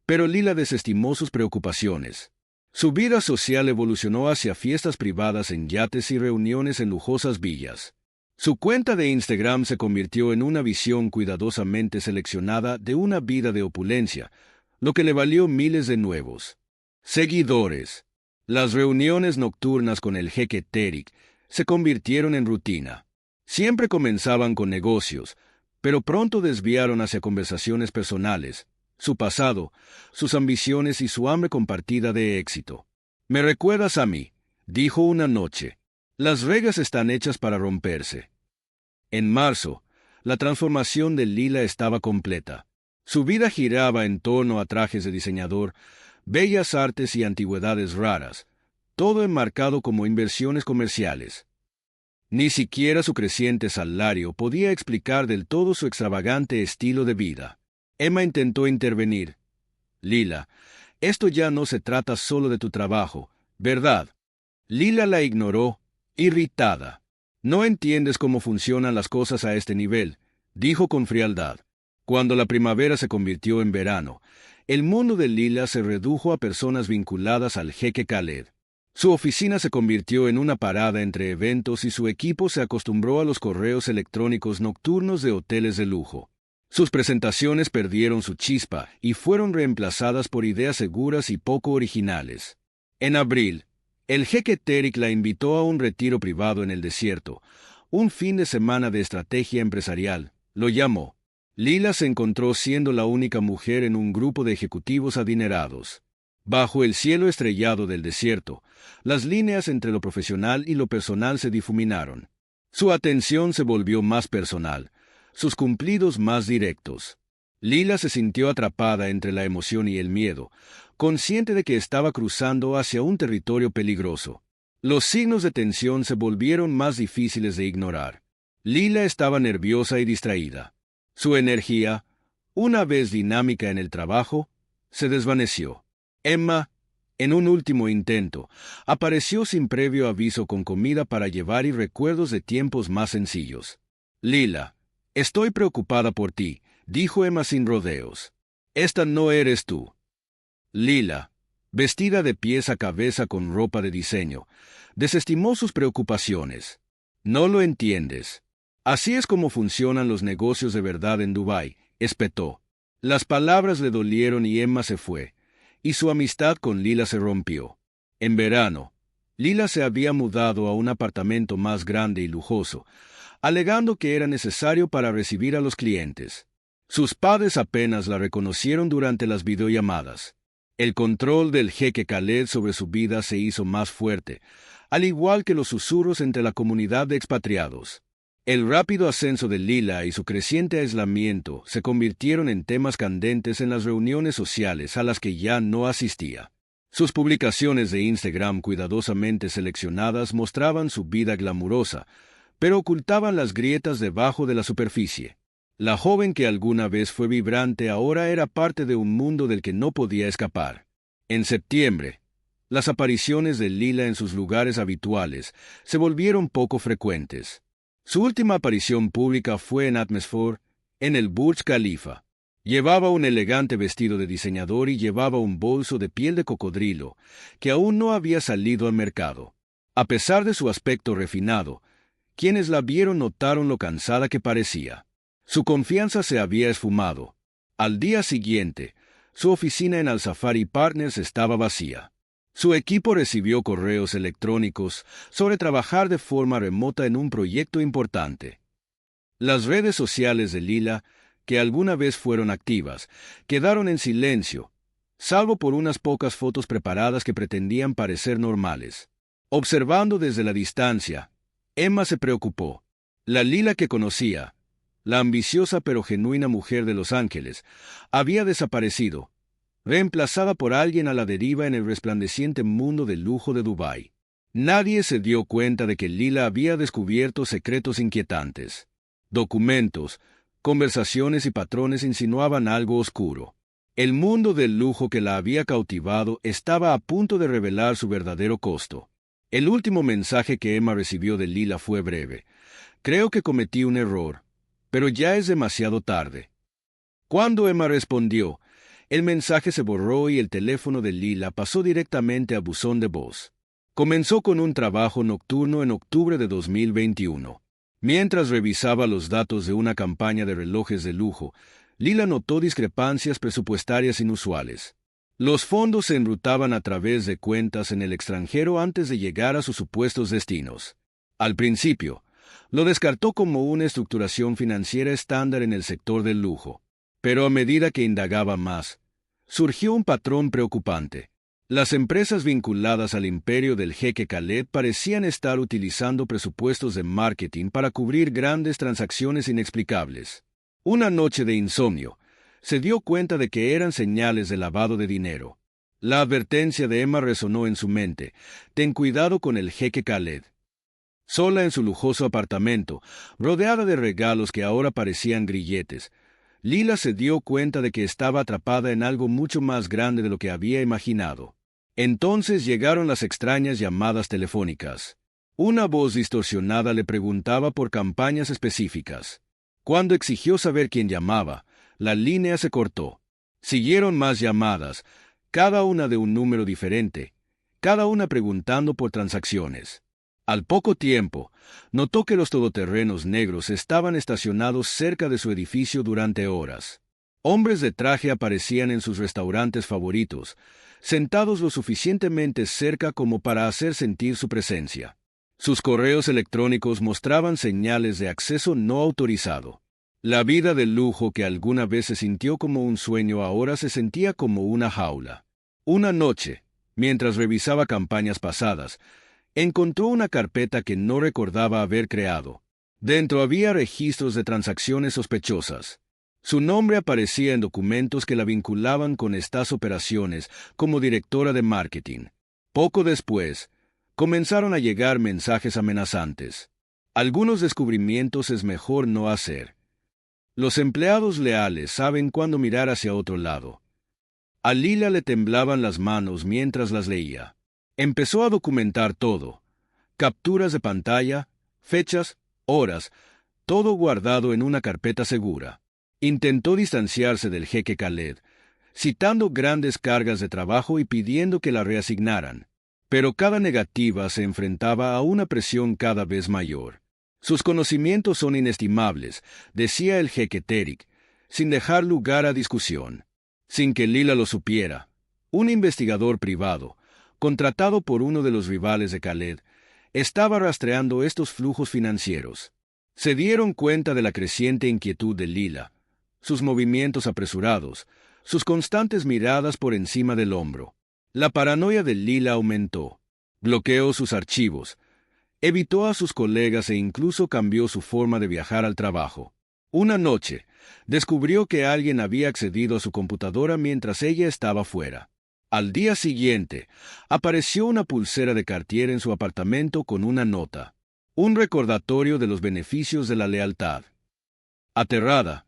pero Lila desestimó sus preocupaciones. Su vida social evolucionó hacia fiestas privadas en yates y reuniones en lujosas villas. Su cuenta de Instagram se convirtió en una visión cuidadosamente seleccionada de una vida de opulencia, lo que le valió miles de nuevos seguidores. Las reuniones nocturnas con el jeque Tariq se convirtieron en rutina. Siempre comenzaban con negocios, pero pronto desviaron hacia conversaciones personales, su pasado, sus ambiciones y su hambre compartida de éxito. «Me recuerdas a mí», dijo una noche. «Las reglas están hechas para romperse». En marzo, la transformación de Lila estaba completa. Su vida giraba en torno a trajes de diseñador, bellas artes y antigüedades raras, todo enmarcado como inversiones comerciales. Ni siquiera su creciente salario podía explicar del todo su extravagante estilo de vida. Emma intentó intervenir. «Lila, esto ya no se trata solo de tu trabajo, ¿verdad?» Lila la ignoró, irritada. «No entiendes cómo funcionan las cosas a este nivel», dijo con frialdad. Cuando la primavera se convirtió en verano, el mundo de Lila se redujo a personas vinculadas al jeque Khaled. Su oficina se convirtió en una parada entre eventos y su equipo se acostumbró a los correos electrónicos nocturnos de hoteles de lujo. Sus presentaciones perdieron su chispa y fueron reemplazadas por ideas seguras y poco originales. En abril, el jeque Tariq la invitó a un retiro privado en el desierto, un fin de semana de estrategia empresarial, lo llamó. Lila se encontró siendo la única mujer en un grupo de ejecutivos adinerados. Bajo el cielo estrellado del desierto, las líneas entre lo profesional y lo personal se difuminaron. Su atención se volvió más personal, sus cumplidos más directos. Lila se sintió atrapada entre la emoción y el miedo, consciente de que estaba cruzando hacia un territorio peligroso. Los signos de tensión se volvieron más difíciles de ignorar. Lila estaba nerviosa y distraída. Su energía, una vez dinámica en el trabajo, se desvaneció. Emma, En un último intento, apareció sin previo aviso con comida para llevar y recuerdos de tiempos más sencillos. Lila, estoy preocupada por ti, dijo Emma sin rodeos. Esta no eres tú. Lila, vestida de pies a cabeza con ropa de diseño, desestimó sus preocupaciones. No lo entiendes. Así es como funcionan los negocios de verdad en Dubái, espetó. Las palabras le dolieron y Emma se fue, y su amistad con Lila se rompió. En verano, Lila se había mudado a un apartamento más grande y lujoso, alegando que era necesario para recibir a los clientes. Sus padres apenas la reconocieron durante las videollamadas. El control del jeque Khaled sobre su vida se hizo más fuerte, al igual que los susurros entre la comunidad de expatriados. El rápido ascenso de Lila y su creciente aislamiento se convirtieron en temas candentes en las reuniones sociales a las que ya no asistía. Sus publicaciones de Instagram cuidadosamente seleccionadas mostraban su vida glamurosa, pero ocultaban las grietas debajo de la superficie. La joven que alguna vez fue vibrante ahora era parte de un mundo del que no podía escapar. En septiembre, las apariciones de Lila en sus lugares habituales se volvieron poco frecuentes. Su última aparición pública fue en Atmosphere, en el Burj Khalifa. Llevaba un elegante vestido de diseñador y llevaba un bolso de piel de cocodrilo, que aún no había salido al mercado. A pesar de su aspecto refinado, quienes la vieron notaron lo cansada que parecía. Su confianza se había esfumado. Al día siguiente, su oficina en Al Safari Partners estaba vacía. Su equipo recibió correos electrónicos sobre trabajar de forma remota en un proyecto importante. Las redes sociales de Lila, que alguna vez fueron activas, quedaron en silencio, salvo por unas pocas fotos preparadas que pretendían parecer normales. Observando desde la distancia, Emma se preocupó. La Lila que conocía, la ambiciosa pero genuina mujer de Los Ángeles, había desaparecido, reemplazada por alguien a la deriva en el resplandeciente mundo del lujo de Dubái. Nadie se dio cuenta de que Lila había descubierto secretos inquietantes. Documentos, conversaciones y patrones insinuaban algo oscuro. El mundo del lujo que la había cautivado estaba a punto de revelar su verdadero costo. El último mensaje que Emma recibió de Lila fue breve. Creo que cometí un error, pero ya es demasiado tarde. Cuando Emma respondió, el mensaje se borró y el teléfono de Lila pasó directamente a buzón de voz. Comenzó con un trabajo nocturno en octubre de 2021. Mientras revisaba los datos de una campaña de relojes de lujo, Lila notó discrepancias presupuestarias inusuales. Los fondos se enrutaban a través de cuentas en el extranjero antes de llegar a sus supuestos destinos. Al principio, lo descartó como una estructuración financiera estándar en el sector del lujo. Pero a medida que indagaba más, surgió un patrón preocupante. Las empresas vinculadas al imperio del jeque Khaled parecían estar utilizando presupuestos de marketing para cubrir grandes transacciones inexplicables. Una noche de insomnio, se dio cuenta de que eran señales de lavado de dinero. La advertencia de Emma resonó en su mente: ten cuidado con el jeque Khaled. Sola en su lujoso apartamento, rodeada de regalos que ahora parecían grilletes, Lila se dio cuenta de que estaba atrapada en algo mucho más grande de lo que había imaginado. Entonces llegaron las extrañas llamadas telefónicas. Una voz distorsionada le preguntaba por campañas específicas. Cuando exigió saber quién llamaba, la línea se cortó. Siguieron más llamadas, cada una de un número diferente, cada una preguntando por transacciones. Al poco tiempo, notó que los todoterrenos negros estaban estacionados cerca de su edificio durante horas. Hombres de traje aparecían en sus restaurantes favoritos, sentados lo suficientemente cerca como para hacer sentir su presencia. Sus correos electrónicos mostraban señales de acceso no autorizado. La vida de lujo que alguna vez se sintió como un sueño ahora se sentía como una jaula. Una noche, mientras revisaba campañas pasadas, encontró una carpeta que no recordaba haber creado. Dentro había registros de transacciones sospechosas. Su nombre aparecía en documentos que la vinculaban con estas operaciones como directora de marketing. Poco después, comenzaron a llegar mensajes amenazantes. Algunos descubrimientos es mejor no hacer. Los empleados leales saben cuándo mirar hacia otro lado. A Lila le temblaban las manos mientras las leía. Empezó a documentar todo. Capturas de pantalla, fechas, horas, todo guardado en una carpeta segura. Intentó distanciarse del jeque Khaled, citando grandes cargas de trabajo y pidiendo que la reasignaran. Pero cada negativa se enfrentaba a una presión cada vez mayor. Sus conocimientos son inestimables, decía el jeque Terik, sin dejar lugar a discusión. Sin que Lila lo supiera, un investigador privado, contratado por uno de los rivales de Khaled, estaba rastreando estos flujos financieros. Se dieron cuenta de la creciente inquietud de Lila, sus movimientos apresurados, sus constantes miradas por encima del hombro. La paranoia de Lila aumentó. Bloqueó sus archivos, evitó a sus colegas e incluso cambió su forma de viajar al trabajo. Una noche, descubrió que alguien había accedido a su computadora mientras ella estaba fuera. Al día siguiente, apareció una pulsera de Cartier en su apartamento con una nota, un recordatorio de los beneficios de la lealtad. Aterrada,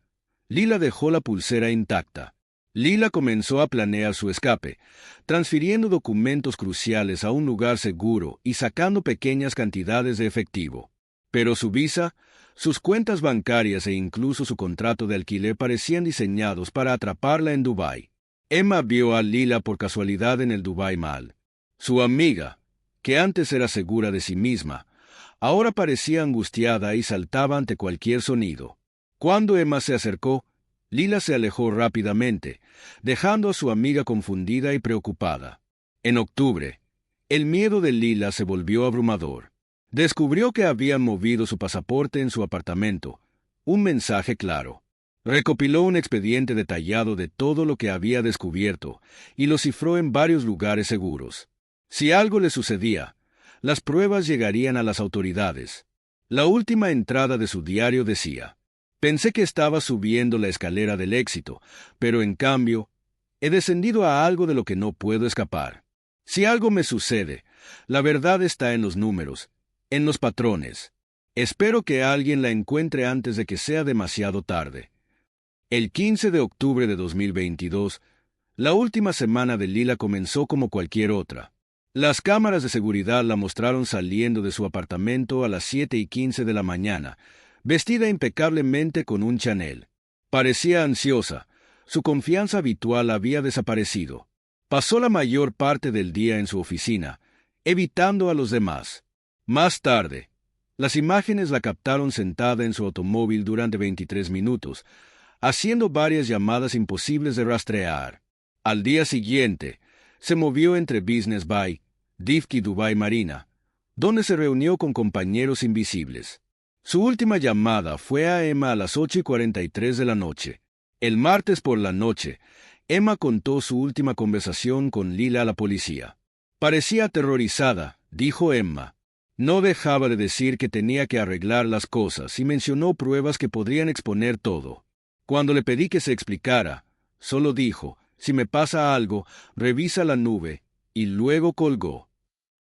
Lila dejó la pulsera intacta. Lila comenzó a planear su escape, transfiriendo documentos cruciales a un lugar seguro y sacando pequeñas cantidades de efectivo. Pero su visa, sus cuentas bancarias e incluso su contrato de alquiler parecían diseñados para atraparla en Dubái. Emma vio a Lila por casualidad en el Dubai Mall. Su amiga, que antes era segura de sí misma, ahora parecía angustiada y saltaba ante cualquier sonido. Cuando Emma se acercó, Lila se alejó rápidamente, dejando a su amiga confundida y preocupada. En octubre, el miedo de Lila se volvió abrumador. Descubrió que habían movido su pasaporte en su apartamento, un mensaje claro. Recopiló un expediente detallado de todo lo que había descubierto y lo cifró en varios lugares seguros. Si algo le sucedía, las pruebas llegarían a las autoridades. La última entrada de su diario decía: «Pensé que estaba subiendo la escalera del éxito, pero en cambio, he descendido a algo de lo que no puedo escapar. Si algo me sucede, la verdad está en los números, en los patrones. Espero que alguien la encuentre antes de que sea demasiado tarde». El 15 de octubre de 2022, la última semana de Lila comenzó como cualquier otra. Las cámaras de seguridad la mostraron saliendo de su apartamento a las 7:15 de la mañana, vestida impecablemente con un Chanel. Parecía ansiosa, su confianza habitual había desaparecido. Pasó la mayor parte del día en su oficina, evitando a los demás. Más tarde, las imágenes la captaron sentada en su automóvil durante 23 minutos, haciendo varias llamadas imposibles de rastrear. Al día siguiente, se movió entre Business Bay, DIFC y Dubai Marina, donde se reunió con compañeros invisibles. Su última llamada fue a Emma a las 8:43 de la noche. El martes por la noche, Emma contó su última conversación con Lila a la policía. Parecía aterrorizada, dijo Emma. No dejaba de decir que tenía que arreglar las cosas y mencionó pruebas que podrían exponer todo. Cuando le pedí que se explicara, solo dijo: «Si me pasa algo, revisa la nube», y luego colgó.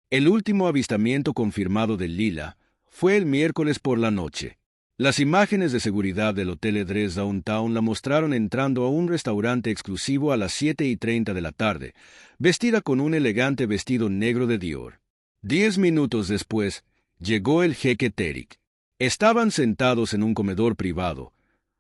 El último avistamiento confirmado de Lila fue el miércoles por la noche. Las imágenes de seguridad del Hotel Edres Downtown la mostraron entrando a un restaurante exclusivo a las 7:30 de la tarde, vestida con un elegante vestido negro de Dior. 10 minutos después, llegó el jeque Terik. Estaban sentados en un comedor privado,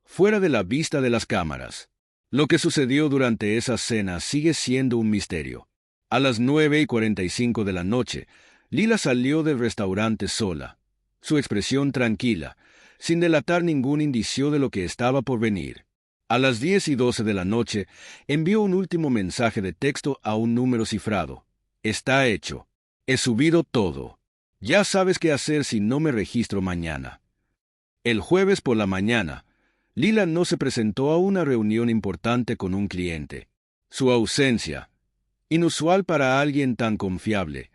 fuera de la vista de las cámaras. Lo que sucedió durante esa cena sigue siendo un misterio. A las 9:45 de la noche, Lila salió del restaurante sola, su expresión tranquila, sin delatar ningún indicio de lo que estaba por venir. A las 10:12 de la noche, envió un último mensaje de texto a un número cifrado. «Está hecho. He subido todo. Ya sabes qué hacer si no me registro mañana». El jueves por la mañana, Lila no se presentó a una reunión importante con un cliente. Su ausencia, inusual para alguien tan confiable,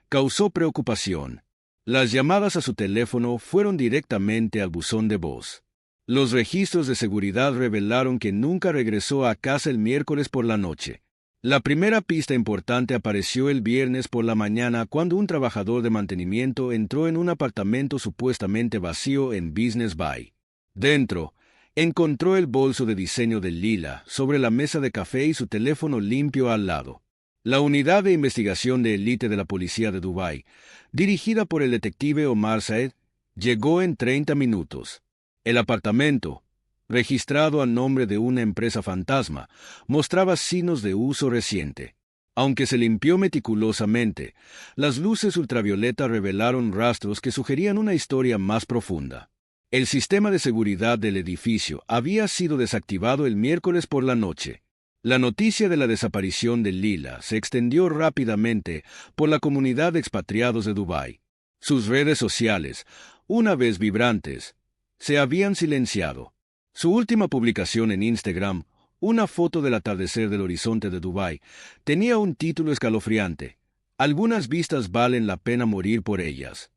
causó preocupación. Las llamadas a su teléfono fueron directamente al buzón de voz. Los registros de seguridad revelaron que nunca regresó a casa el miércoles por la noche. La primera pista importante apareció el viernes por la mañana cuando un trabajador de mantenimiento entró en un apartamento supuestamente vacío en Business Bay. Dentro, Encontró el bolso de diseño de Lila sobre la mesa de café y su teléfono limpio al lado. La unidad de investigación de élite de la policía de Dubái, dirigida por el detective Omar Saed, llegó en 30 minutos. El apartamento, registrado a nombre de una empresa fantasma, mostraba signos de uso reciente. Aunque se limpió meticulosamente, las luces ultravioleta revelaron rastros que sugerían una historia más profunda. El sistema de seguridad del edificio había sido desactivado el miércoles por la noche. La noticia de la desaparición de Lila se extendió rápidamente por la comunidad de expatriados de Dubái. Sus redes sociales, una vez vibrantes, se habían silenciado. Su última publicación en Instagram, una foto del atardecer del horizonte de Dubái, tenía un título escalofriante: "Algunas vistas valen la pena morir por ellas".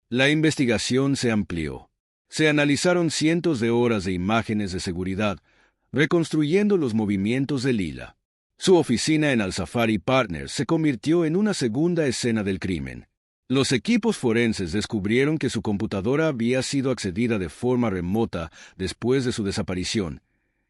La investigación se amplió. Se analizaron cientos de horas de imágenes de seguridad, reconstruyendo los movimientos de Lila. Su oficina en Al Safari Partners se convirtió en una segunda escena del crimen. Los equipos forenses descubrieron que su computadora había sido accedida de forma remota después de su desaparición,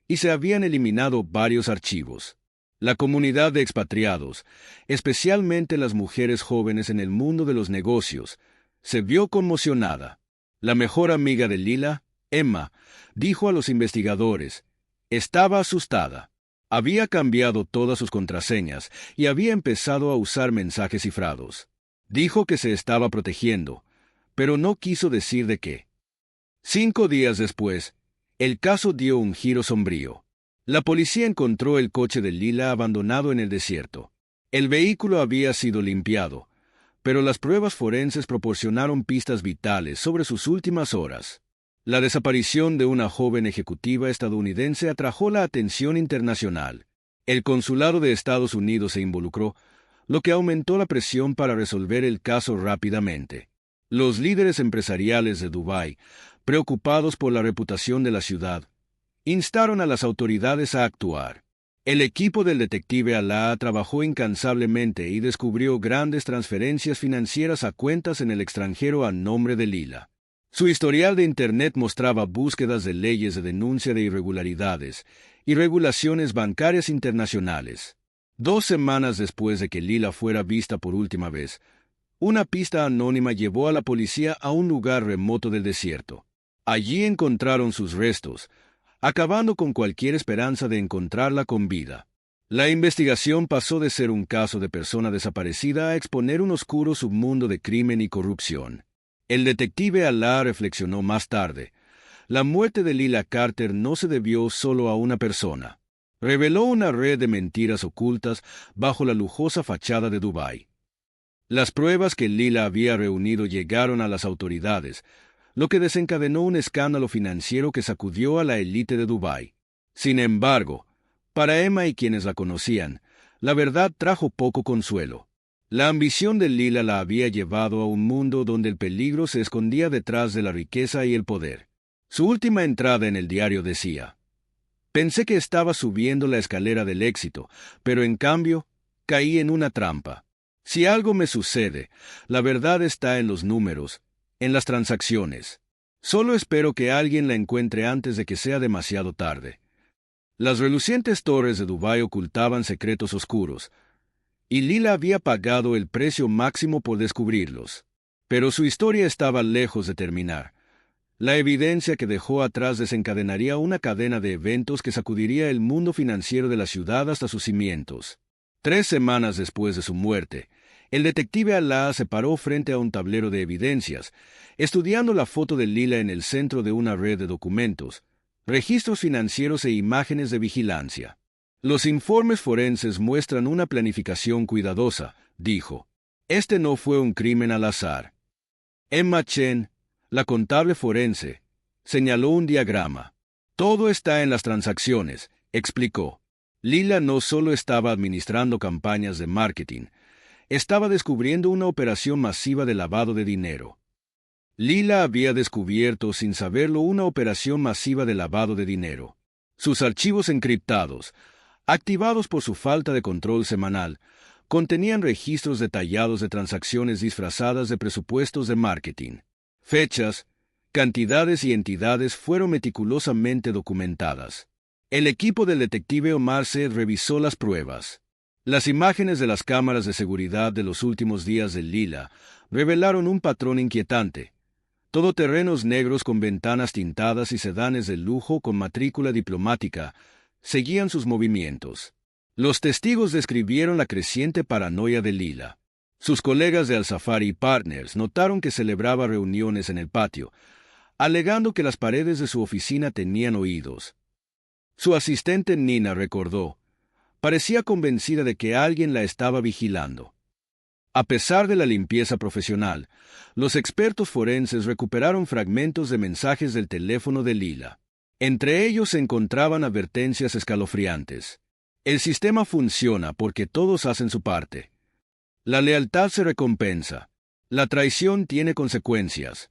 y se habían eliminado varios archivos. La comunidad de expatriados, especialmente las mujeres jóvenes en el mundo de los negocios, se vio conmocionada. La mejor amiga de Lila, Emma, dijo a los investigadores: estaba asustada. Había cambiado todas sus contraseñas y había empezado a usar mensajes cifrados. Dijo que se estaba protegiendo, pero no quiso decir de qué. 5 días después, el caso dio un giro sombrío. La policía encontró el coche de Lila abandonado en el desierto. El vehículo había sido limpiado, pero las pruebas forenses proporcionaron pistas vitales sobre sus últimas horas. La desaparición de una joven ejecutiva estadounidense atrajo la atención internacional. El consulado de Estados Unidos se involucró, lo que aumentó la presión para resolver el caso rápidamente. Los líderes empresariales de Dubái, preocupados por la reputación de la ciudad, instaron a las autoridades a actuar. El equipo del detective Alaa trabajó incansablemente y descubrió grandes transferencias financieras a cuentas en el extranjero a nombre de Lila. Su historial de Internet mostraba búsquedas de leyes de denuncia de irregularidades y regulaciones bancarias internacionales. 2 semanas después de que Lila fuera vista por última vez, una pista anónima llevó a la policía a un lugar remoto del desierto. Allí encontraron sus restos, acabando con cualquier esperanza de encontrarla con vida. La investigación pasó de ser un caso de persona desaparecida a exponer un oscuro submundo de crimen y corrupción. El detective Alaa reflexionó más tarde: la muerte de Lila Carter no se debió solo a una persona. Reveló una red de mentiras ocultas bajo la lujosa fachada de Dubái. Las pruebas que Lila había reunido llegaron a las autoridades, lo que desencadenó un escándalo financiero que sacudió a la élite de Dubái. Sin embargo, para Emma y quienes la conocían, la verdad trajo poco consuelo. La ambición de Lila la había llevado a un mundo donde el peligro se escondía detrás de la riqueza y el poder. Su última entrada en el diario decía: "Pensé que estaba subiendo la escalera del éxito, pero en cambio, caí en una trampa. Si algo me sucede, la verdad está en los números, en las transacciones. Solo espero que alguien la encuentre antes de que sea demasiado tarde". Las relucientes torres de Dubái ocultaban secretos oscuros, y Lila había pagado el precio máximo por descubrirlos. Pero su historia estaba lejos de terminar. La evidencia que dejó atrás desencadenaría una cadena de eventos que sacudiría el mundo financiero de la ciudad hasta sus cimientos. 3 semanas después de su muerte, el detective Alaa se paró frente a un tablero de evidencias, estudiando la foto de Lila en el centro de una red de documentos, registros financieros e imágenes de vigilancia. Los informes forenses muestran una planificación cuidadosa, dijo. Este no fue un crimen al azar. Emma Chen, la contable forense, señaló un diagrama. Todo está en las transacciones, explicó. Lila no solo estaba administrando campañas de marketing, estaba descubriendo una operación masiva de lavado de dinero. Lila había descubierto sin saberlo una operación masiva de lavado de dinero. Sus archivos encriptados, activados por su falta de control semanal, contenían registros detallados de transacciones disfrazadas de presupuestos de marketing, fechas, Cantidades y entidades fueron meticulosamente documentadas. El equipo del detective Omar Said revisó las pruebas. Las imágenes de las cámaras de seguridad de los últimos días del Lila revelaron un patrón inquietante. Todoterrenos negros con ventanas tintadas y sedanes de lujo con matrícula diplomática seguían sus movimientos. Los testigos describieron la creciente paranoia de Lila. Sus colegas de Al Safari Partners notaron que celebraba reuniones en el patio, alegando que las paredes de su oficina tenían oídos. Su asistente Nina recordó, parecía convencida de que alguien la estaba vigilando. A pesar de la limpieza profesional, los expertos forenses recuperaron fragmentos de mensajes del teléfono de Lila. Entre ellos se encontraban advertencias escalofriantes. El sistema funciona porque todos hacen su parte. La lealtad se recompensa. La traición tiene consecuencias.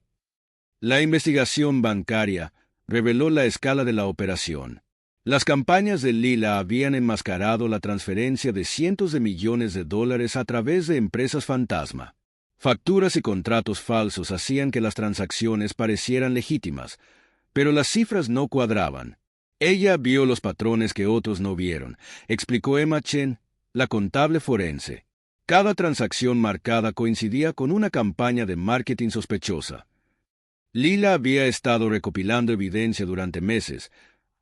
La investigación bancaria reveló la escala de la operación. Las campañas de Lila habían enmascarado la transferencia de cientos de millones de dólares a través de empresas fantasma. Facturas y contratos falsos hacían que las transacciones parecieran legítimas, pero las cifras no cuadraban. Ella vio los patrones que otros no vieron, explicó Emma Chen, la contable forense. Cada transacción marcada coincidía con una campaña de marketing sospechosa. Lila había estado recopilando evidencia durante meses,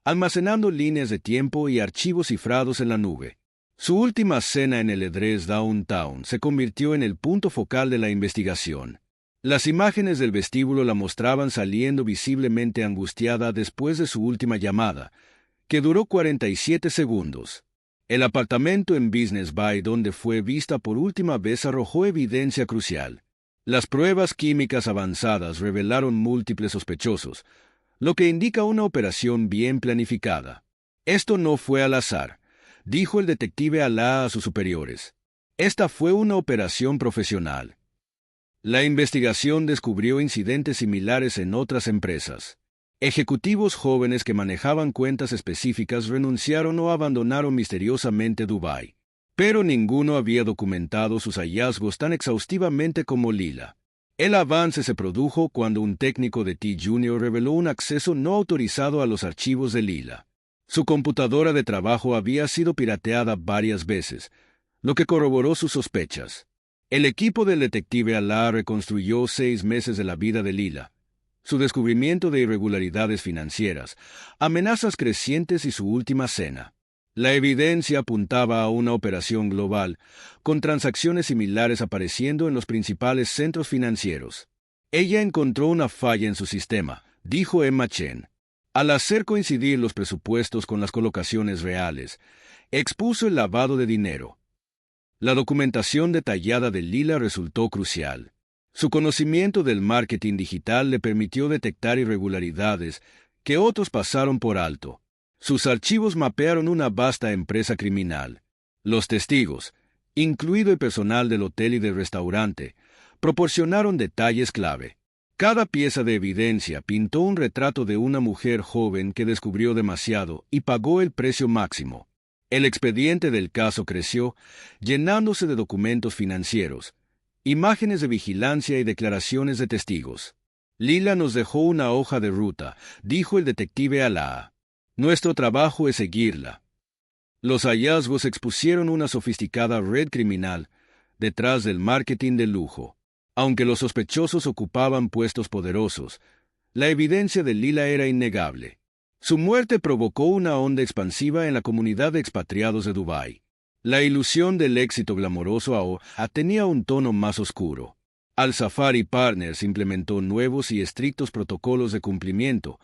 almacenando líneas de tiempo y archivos cifrados en la nube. Su última cena en el Edres Downtown se convirtió en el punto focal de la investigación. Las imágenes del vestíbulo la mostraban saliendo visiblemente angustiada después de su última llamada, que duró 47 segundos. El apartamento en Business Bay donde fue vista por última vez arrojó evidencia crucial. Las pruebas químicas avanzadas revelaron múltiples sospechosos, lo que indica una operación bien planificada. Esto no fue al azar, dijo el detective Alaa a sus superiores. Esta fue una operación profesional. La investigación descubrió incidentes similares en otras empresas. Ejecutivos jóvenes que manejaban cuentas específicas renunciaron o abandonaron misteriosamente Dubái. Pero ninguno había documentado sus hallazgos tan exhaustivamente como Lila. El avance se produjo cuando un técnico de T Junior reveló un acceso no autorizado a los archivos de Lila. Su computadora de trabajo había sido pirateada varias veces, lo que corroboró sus sospechas. El equipo del detective Alaa reconstruyó 6 meses de la vida de Lila, su descubrimiento de irregularidades financieras, amenazas crecientes y su última cena. La evidencia apuntaba a una operación global, con transacciones similares apareciendo en los principales centros financieros. Ella encontró una falla en su sistema, dijo Emma Chen. Al hacer coincidir los presupuestos con las colocaciones reales, expuso el lavado de dinero. La documentación detallada de Lila resultó crucial. Su conocimiento del marketing digital le permitió detectar irregularidades que otros pasaron por alto. Sus archivos mapearon una vasta empresa criminal. Los testigos, incluido el personal del hotel y del restaurante, proporcionaron detalles clave. Cada pieza de evidencia pintó un retrato de una mujer joven que descubrió demasiado y pagó el precio máximo. El expediente del caso creció, llenándose de documentos financieros, imágenes de vigilancia y declaraciones de testigos. Lila nos dejó una hoja de ruta, dijo el detective Alaa. Nuestro trabajo es seguirla. Los hallazgos expusieron una sofisticada red criminal detrás del marketing de lujo. Aunque los sospechosos ocupaban puestos poderosos, la evidencia de Lila era innegable. Su muerte provocó una onda expansiva en la comunidad de expatriados de Dubái. La ilusión del éxito glamoroso ahora tenía un tono más oscuro. Al Safari Partners implementó nuevos y estrictos protocolos de cumplimiento,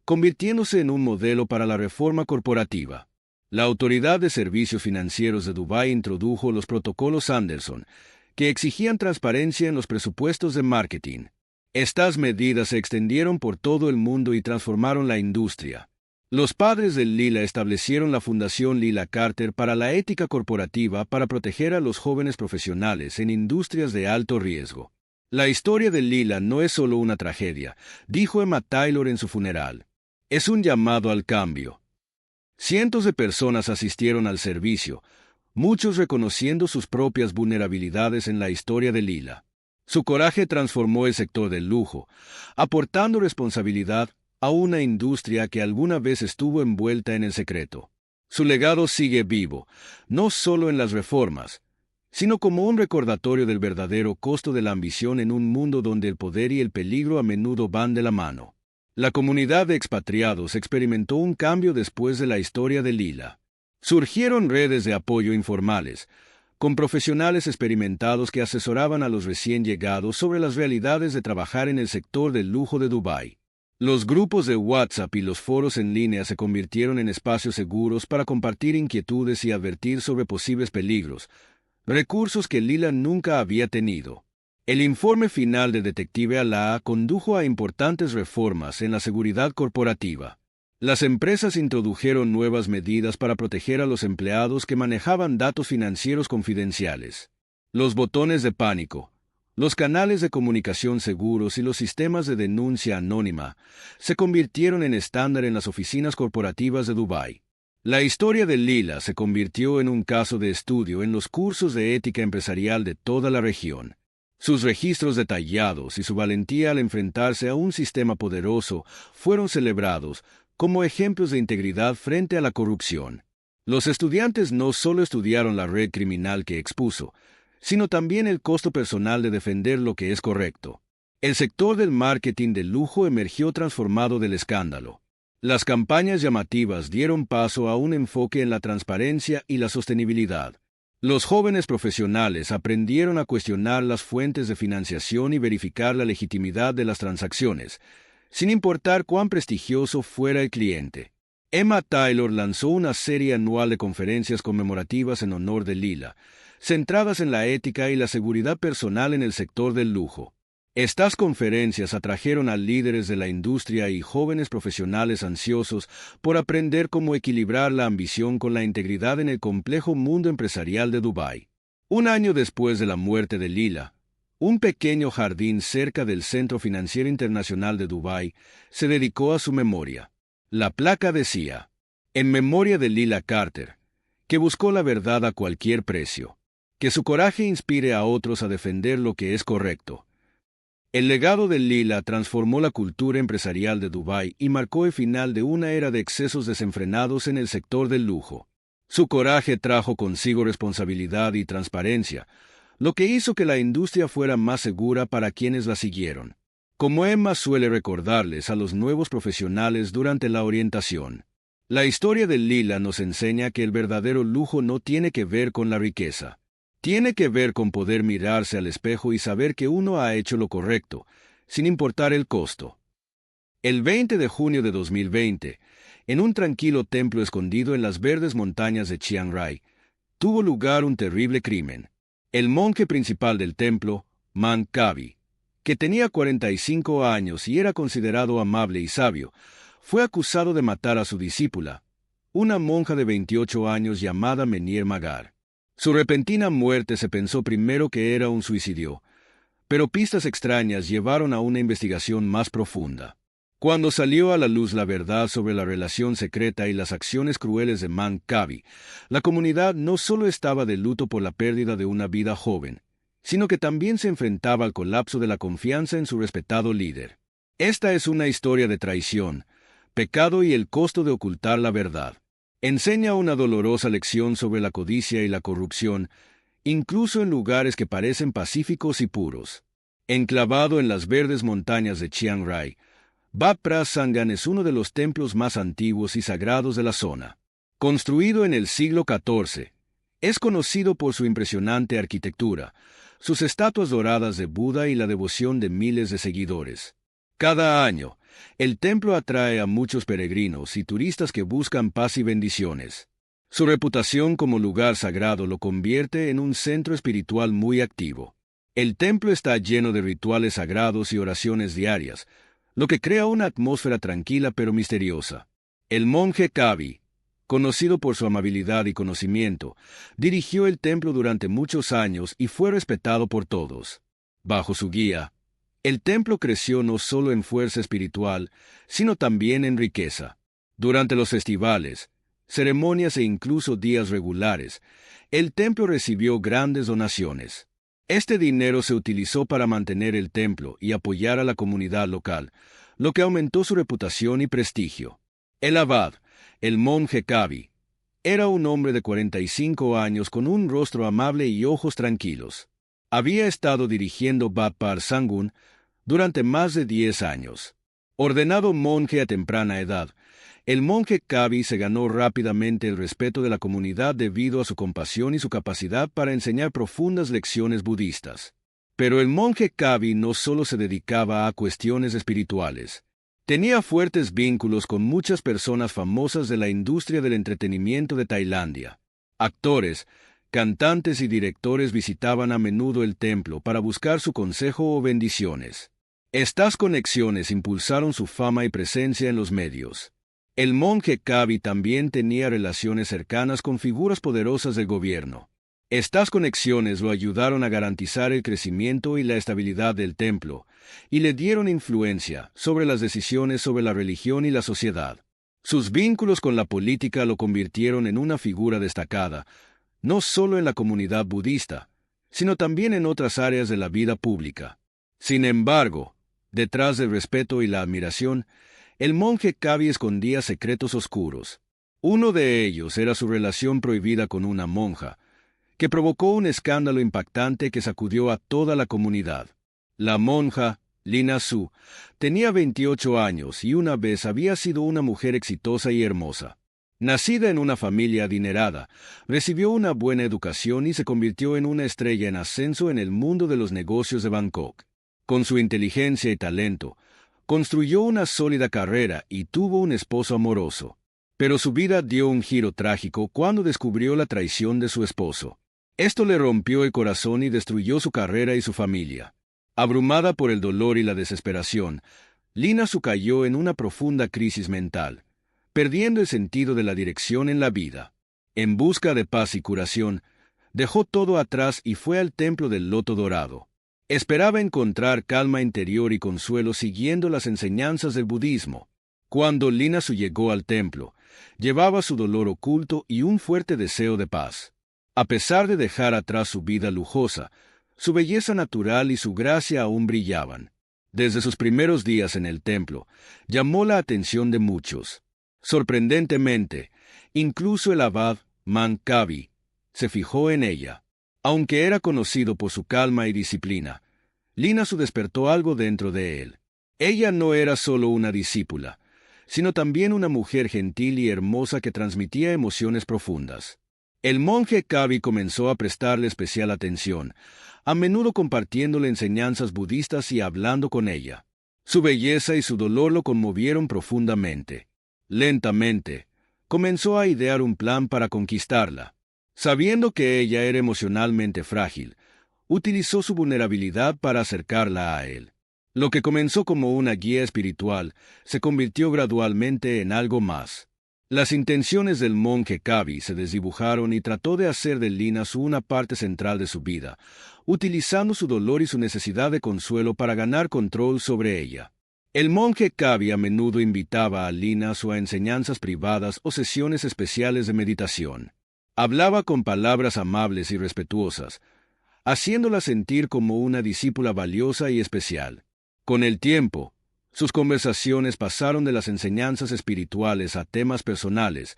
convirtiéndose en un modelo para la reforma corporativa. La Autoridad de Servicios Financieros de Dubái introdujo los protocolos Anderson, que exigían transparencia en los presupuestos de marketing. Estas medidas se extendieron por todo el mundo y transformaron la industria. Los padres del Lila establecieron la Fundación Lila Carter para la ética corporativa para proteger a los jóvenes profesionales en industrias de alto riesgo. La historia de Lila no es solo una tragedia, dijo Emma Taylor en su funeral. Es un llamado al cambio. Cientos de personas asistieron al servicio, muchos reconociendo sus propias vulnerabilidades en la historia de Lila. Su coraje transformó el sector del lujo, aportando responsabilidad a una industria que alguna vez estuvo envuelta en el secreto. Su legado sigue vivo, no solo en las reformas, sino como un recordatorio del verdadero costo de la ambición en un mundo donde el poder y el peligro a menudo van de la mano. La comunidad de expatriados experimentó un cambio después de la historia de Lila. Surgieron redes de apoyo informales, con profesionales experimentados que asesoraban a los recién llegados sobre las realidades de trabajar en el sector del lujo de Dubái. Los grupos de WhatsApp y los foros en línea se convirtieron en espacios seguros para compartir inquietudes y advertir sobre posibles peligros, recursos que Lila nunca había tenido. El informe final de Detective Alaa condujo a importantes reformas en la seguridad corporativa. Las empresas introdujeron nuevas medidas para proteger a los empleados que manejaban datos financieros confidenciales. Los botones de pánico, los canales de comunicación seguros y los sistemas de denuncia anónima se convirtieron en estándar en las oficinas corporativas de Dubái. La historia de Lila se convirtió en un caso de estudio en los cursos de ética empresarial de toda la región. Sus registros detallados y su valentía al enfrentarse a un sistema poderoso fueron celebrados como ejemplos de integridad frente a la corrupción. Los estudiantes no solo estudiaron la red criminal que expuso, sino también el costo personal de defender lo que es correcto. El sector del marketing de lujo emergió transformado del escándalo. Las campañas llamativas dieron paso a un enfoque en la transparencia y la sostenibilidad. Los jóvenes profesionales aprendieron a cuestionar las fuentes de financiación y verificar la legitimidad de las transacciones, sin importar cuán prestigioso fuera el cliente. Emma Taylor lanzó una serie anual de conferencias conmemorativas en honor de Lila, centradas en la ética y la seguridad personal en el sector del lujo. Estas conferencias atrajeron a líderes de la industria y jóvenes profesionales ansiosos por aprender cómo equilibrar la ambición con la integridad en el complejo mundo empresarial de Dubái. Un año después de la muerte de Lila, un pequeño jardín cerca del Centro Financiero Internacional de Dubái se dedicó a su memoria. La placa decía, en memoria de Lila Carter, que buscó la verdad a cualquier precio. Que su coraje inspire a otros a defender lo que es correcto. El legado de Lila transformó la cultura empresarial de Dubái y marcó el final de una era de excesos desenfrenados en el sector del lujo. Su coraje trajo consigo responsabilidad y transparencia, lo que hizo que la industria fuera más segura para quienes la siguieron. Como Emma suele recordarles a los nuevos profesionales durante la orientación, la historia de Lila nos enseña que el verdadero lujo no tiene que ver con la riqueza. Tiene que ver con poder mirarse al espejo y saber que uno ha hecho lo correcto, sin importar el costo. El 20 de junio de 2020, en un tranquilo templo escondido en las verdes montañas de Chiang Rai, tuvo lugar un terrible crimen. El monje principal del templo, Man Kavi, que tenía 45 años y era considerado amable y sabio, fue acusado de matar a su discípula, una monja de 28 años llamada Menier Magar. Su repentina muerte se pensó primero que era un suicidio, pero pistas extrañas llevaron a una investigación más profunda. Cuando salió a la luz la verdad sobre la relación secreta y las acciones crueles de Man Kavi, la comunidad no solo estaba de luto por la pérdida de una vida joven, sino que también se enfrentaba al colapso de la confianza en su respetado líder. Esta es una historia de traición, pecado y el costo de ocultar la verdad. Enseña una dolorosa lección sobre la codicia y la corrupción, incluso en lugares que parecen pacíficos y puros. Enclavado en las verdes montañas de Chiang Rai, Wat Phra Sanghan es uno de los templos más antiguos y sagrados de la zona. Construido en el siglo XIV, es conocido por su impresionante arquitectura, sus estatuas doradas de Buda y la devoción de miles de seguidores. Cada año, el templo atrae a muchos peregrinos y turistas que buscan paz y bendiciones. Su reputación como lugar sagrado lo convierte en un centro espiritual muy activo. El templo está lleno de rituales sagrados y oraciones diarias, lo que crea una atmósfera tranquila pero misteriosa. El monje Kavi, conocido por su amabilidad y conocimiento, dirigió el templo durante muchos años y fue respetado por todos. Bajo su guía, el templo creció no solo en fuerza espiritual, sino también en riqueza. Durante los festivales, ceremonias e incluso días regulares, el templo recibió grandes donaciones. Este dinero se utilizó para mantener el templo y apoyar a la comunidad local, lo que aumentó su reputación y prestigio. El abad, el monje Kabi, era un hombre de 45 años con un rostro amable y ojos tranquilos. Había estado dirigiendo Bat Par Sangun durante más de 10 años. Ordenado monje a temprana edad, el monje Kabi se ganó rápidamente el respeto de la comunidad debido a su compasión y su capacidad para enseñar profundas lecciones budistas. Pero el monje Kabi no solo se dedicaba a cuestiones espirituales. Tenía fuertes vínculos con muchas personas famosas de la industria del entretenimiento de Tailandia. Actores, cantantes y directores visitaban a menudo el templo para buscar su consejo o bendiciones. Estas conexiones impulsaron su fama y presencia en los medios. El monje Kabi también tenía relaciones cercanas con figuras poderosas del gobierno. Estas conexiones lo ayudaron a garantizar el crecimiento y la estabilidad del templo, y le dieron influencia sobre las decisiones sobre la religión y la sociedad. Sus vínculos con la política lo convirtieron en una figura destacada, no solo en la comunidad budista, sino también en otras áreas de la vida pública. Sin embargo, detrás del respeto y la admiración, el monje Kabi escondía secretos oscuros. Uno de ellos era su relación prohibida con una monja, que provocó un escándalo impactante que sacudió a toda la comunidad. La monja, Lina Su, tenía 28 años y una vez había sido una mujer exitosa y hermosa. Nacida en una familia adinerada, recibió una buena educación y se convirtió en una estrella en ascenso en el mundo de los negocios de Bangkok. Con su inteligencia y talento, construyó una sólida carrera y tuvo un esposo amoroso. Pero su vida dio un giro trágico cuando descubrió la traición de su esposo. Esto le rompió el corazón y destruyó su carrera y su familia. Abrumada por el dolor y la desesperación, Lina Su cayó en una profunda crisis mental, perdiendo el sentido de la dirección en la vida. En busca de paz y curación, dejó todo atrás y fue al templo del Loto Dorado. Esperaba encontrar calma interior y consuelo siguiendo las enseñanzas del budismo. Cuando Lina Su llegó al templo, llevaba su dolor oculto y un fuerte deseo de paz. A pesar de dejar atrás su vida lujosa, su belleza natural y su gracia aún brillaban. Desde sus primeros días en el templo, llamó la atención de muchos. Sorprendentemente, incluso el abad Man Kabi se fijó en ella. Aunque era conocido por su calma y disciplina, Lina Su despertó algo dentro de él. Ella no era solo una discípula, sino también una mujer gentil y hermosa que transmitía emociones profundas. El monje Kabi comenzó a prestarle especial atención, a menudo compartiéndole enseñanzas budistas y hablando con ella. Su belleza y su dolor lo conmovieron profundamente. Lentamente, comenzó a idear un plan para conquistarla. Sabiendo que ella era emocionalmente frágil, utilizó su vulnerabilidad para acercarla a él. Lo que comenzó como una guía espiritual se convirtió gradualmente en algo más. Las intenciones del monje Kabi se desdibujaron y trató de hacer de Lina Su una parte central de su vida, utilizando su dolor y su necesidad de consuelo para ganar control sobre ella. El monje Kabi a menudo invitaba a Lina Su a enseñanzas privadas o sesiones especiales de meditación. Hablaba con palabras amables y respetuosas, haciéndola sentir como una discípula valiosa y especial. Con el tiempo, sus conversaciones pasaron de las enseñanzas espirituales a temas personales,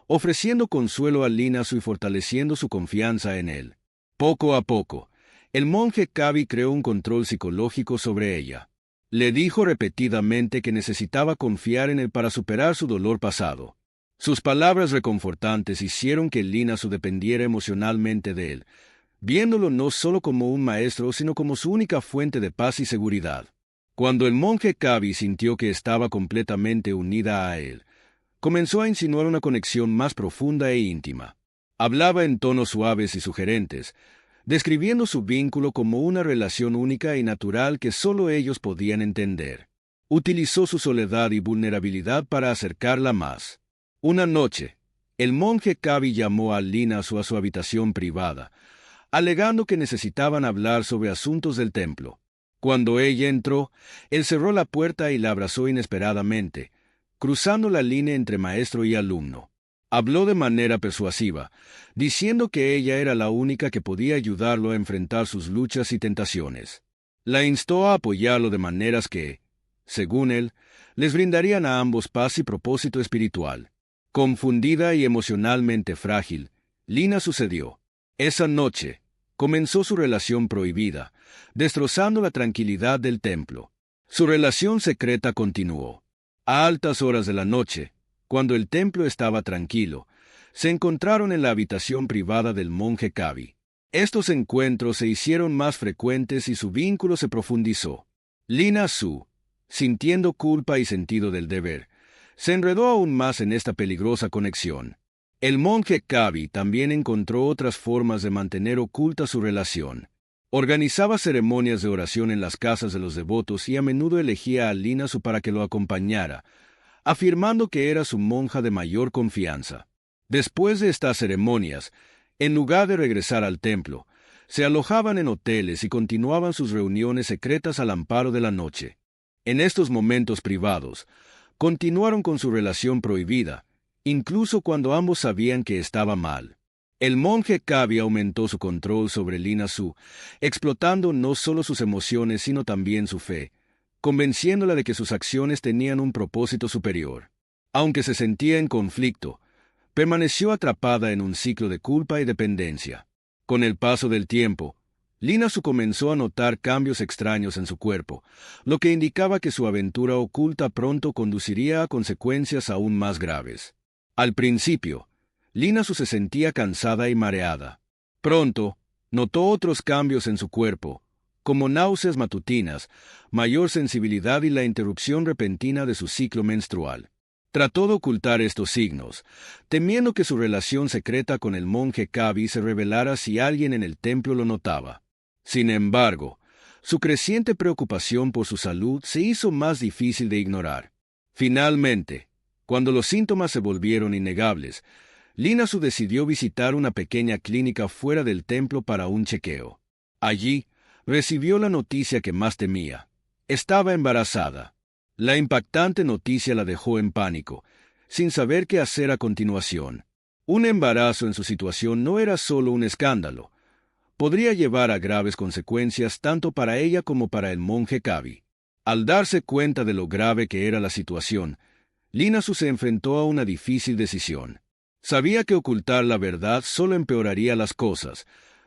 ofreciendo consuelo a Lina Su y fortaleciendo su confianza en él. Poco a poco, el monje Kabi creó un control psicológico sobre ella. Le dijo repetidamente que necesitaba confiar en él para superar su dolor pasado. Sus palabras reconfortantes hicieron que Lina Su dependiera emocionalmente de él, viéndolo no solo como un maestro, sino como su única fuente de paz y seguridad. Cuando el monje Kabi sintió que estaba completamente unida a él, comenzó a insinuar una conexión más profunda e íntima. Hablaba en tonos suaves y sugerentes, describiendo su vínculo como una relación única y natural que solo ellos podían entender. Utilizó su soledad y vulnerabilidad para acercarla más. Una noche, el monje Kabi llamó a Lina Su a su habitación privada, alegando que necesitaban hablar sobre asuntos del templo. Cuando ella entró, él cerró la puerta y la abrazó inesperadamente, cruzando la línea entre maestro y alumno. Habló de manera persuasiva, diciendo que ella era la única que podía ayudarlo a enfrentar sus luchas y tentaciones. La instó a apoyarlo de maneras que, según él, les brindarían a ambos paz y propósito espiritual. Confundida y emocionalmente frágil, Lina sucedió. Esa noche, comenzó su relación prohibida, destrozando la tranquilidad del templo. Su relación secreta continuó. A altas horas de la noche, cuando el templo estaba tranquilo, se encontraron en la habitación privada del monje Kabi. Estos encuentros se hicieron más frecuentes y su vínculo se profundizó. Lina Su, sintiendo culpa y sentido del deber, se enredó aún más en esta peligrosa conexión. El monje Kabi también encontró otras formas de mantener oculta su relación. Organizaba ceremonias de oración en las casas de los devotos y a menudo elegía a Lina Su para que lo acompañara, afirmando que era su monja de mayor confianza. Después de estas ceremonias, en lugar de regresar al templo, se alojaban en hoteles y continuaban sus reuniones secretas al amparo de la noche. En estos momentos privados, continuaron con su relación prohibida, incluso cuando ambos sabían que estaba mal. El monje Kabi aumentó su control sobre Lina Su, explotando no solo sus emociones sino también su fe, convenciéndola de que sus acciones tenían un propósito superior. Aunque se sentía en conflicto, permaneció atrapada en un ciclo de culpa y dependencia. Con el paso del tiempo, Lina Su comenzó a notar cambios extraños en su cuerpo, lo que indicaba que su aventura oculta pronto conduciría a consecuencias aún más graves. Al principio, Lina Su se sentía cansada y mareada. Pronto, notó otros cambios en su cuerpo, como náuseas matutinas, mayor sensibilidad y la interrupción repentina de su ciclo menstrual. Trató de ocultar estos signos, temiendo que su relación secreta con el monje Kabi se revelara si alguien en el templo lo notaba. Sin embargo, su creciente preocupación por su salud se hizo más difícil de ignorar. Finalmente, cuando los síntomas se volvieron innegables, Lina Su decidió visitar una pequeña clínica fuera del templo para un chequeo. Allí, recibió la noticia que más temía. Estaba embarazada. La impactante noticia la dejó en pánico, sin saber qué hacer a continuación. Un embarazo en su situación no era solo un escándalo. Podría llevar a graves consecuencias tanto para ella como para el monje Kabi. Al darse cuenta de lo grave que era la situación, Lina Su se enfrentó a una difícil decisión. Sabía que ocultar la verdad solo empeoraría las cosas,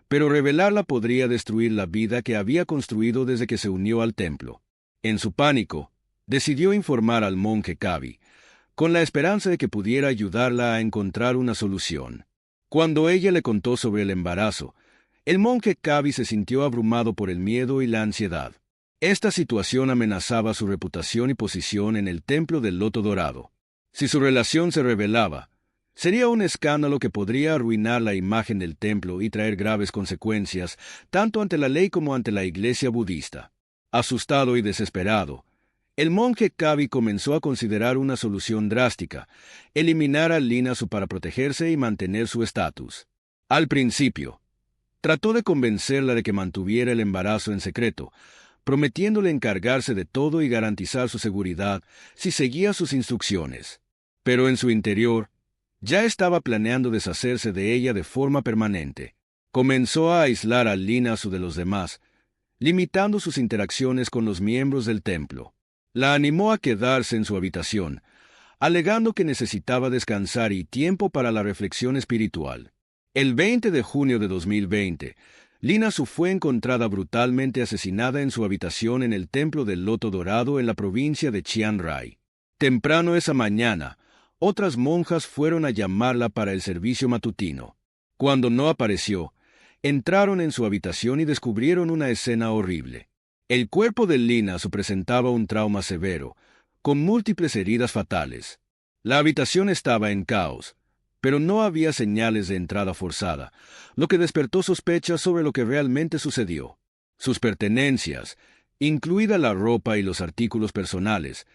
pero revelarla podría destruir la vida que había construido desde que se unió al templo. En su pánico, decidió informar al monje Kabi, con la esperanza de que pudiera ayudarla a encontrar una solución. Cuando ella le contó sobre el embarazo, el monje Kabi se sintió abrumado por el miedo y la ansiedad. Esta situación amenazaba su reputación y posición en el templo del Loto Dorado. Si su relación se revelaba, sería un escándalo que podría arruinar la imagen del templo y traer graves consecuencias, tanto ante la ley como ante la iglesia budista. Asustado y desesperado, el monje Kabi comenzó a considerar una solución drástica: eliminar a Lina Su para protegerse y mantener su estatus. Al principio, trató de convencerla de que mantuviera el embarazo en secreto, prometiéndole encargarse de todo y garantizar su seguridad si seguía sus instrucciones. Pero en su interior, ya estaba planeando deshacerse de ella de forma permanente. Comenzó a aislar a Lina Su de los demás, limitando sus interacciones con los miembros del templo. La animó a quedarse en su habitación, alegando que necesitaba descansar y tiempo para la reflexión espiritual. El 20 de junio de 2020, Lina Su fue encontrada brutalmente asesinada en su habitación en el templo del Loto Dorado en la provincia de Chiang Rai. Temprano esa mañana, otras monjas fueron a llamarla para el servicio matutino. Cuando no apareció, entraron en su habitación y descubrieron una escena horrible. El cuerpo de Lina Su presentaba un trauma severo, con múltiples heridas fatales. La habitación estaba en caos, pero no había señales de entrada forzada, lo que despertó sospechas sobre lo que realmente sucedió. Sus pertenencias, incluida la ropa y los artículos personales,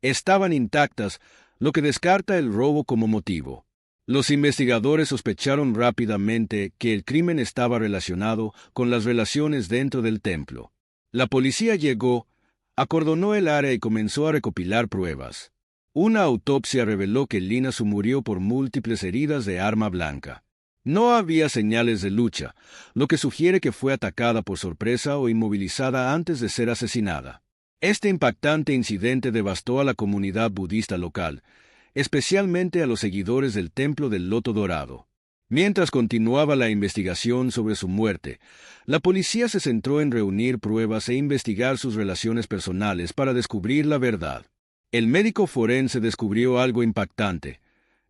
estaban intactas, lo que descarta el robo como motivo. Los investigadores sospecharon rápidamente que el crimen estaba relacionado con las relaciones dentro del templo. La policía llegó, acordonó el área y comenzó a recopilar pruebas. Una autopsia reveló que Lina Su murió por múltiples heridas de arma blanca. No había señales de lucha, lo que sugiere que fue atacada por sorpresa o inmovilizada antes de ser asesinada. Este impactante incidente devastó a la comunidad budista local, especialmente a los seguidores del Templo del Loto Dorado. Mientras continuaba la investigación sobre su muerte, la policía se centró en reunir pruebas e investigar sus relaciones personales para descubrir la verdad. El médico forense descubrió algo impactante.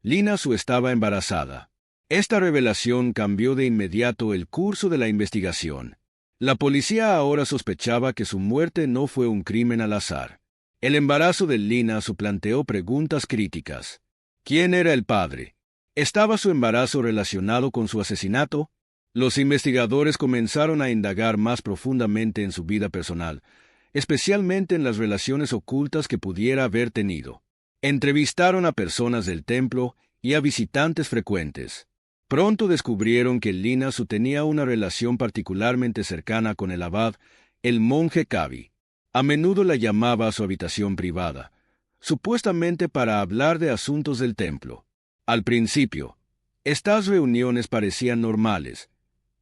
Lina Su estaba embarazada. Esta revelación cambió de inmediato el curso de la investigación. La policía ahora sospechaba que su muerte no fue un crimen al azar. El embarazo de Lina Su planteó preguntas críticas. ¿Quién era el padre? ¿Estaba su embarazo relacionado con su asesinato? Los investigadores comenzaron a indagar más profundamente en su vida personal, especialmente en las relaciones ocultas que pudiera haber tenido. Entrevistaron a personas del templo y a visitantes frecuentes. Pronto descubrieron que Lina Su tenía una relación particularmente cercana con el abad, el monje Kabi. A menudo la llamaba a su habitación privada, supuestamente para hablar de asuntos del templo. Al principio, estas reuniones parecían normales,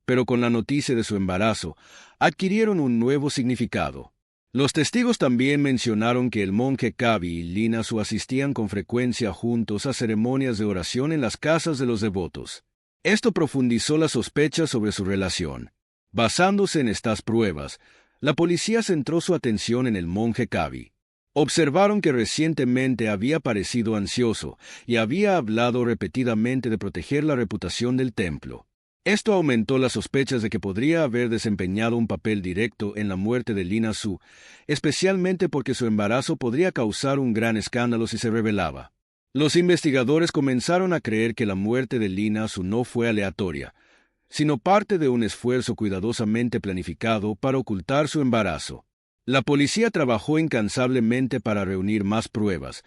pero con la noticia de su embarazo, adquirieron un nuevo significado. Los testigos también mencionaron que el monje Kabi y Lina Su asistían con frecuencia juntos a ceremonias de oración en las casas de los devotos. Esto profundizó las sospechas sobre su relación. Basándose en estas pruebas, la policía centró su atención en el monje Kabi. Observaron que recientemente había parecido ansioso y había hablado repetidamente de proteger la reputación del templo. Esto aumentó las sospechas de que podría haber desempeñado un papel directo en la muerte de Lina Su, especialmente porque su embarazo podría causar un gran escándalo si se revelaba. Los investigadores comenzaron a creer que la muerte de Lina Su no fue aleatoria, sino parte de un esfuerzo cuidadosamente planificado para ocultar su embarazo. La policía trabajó incansablemente para reunir más pruebas,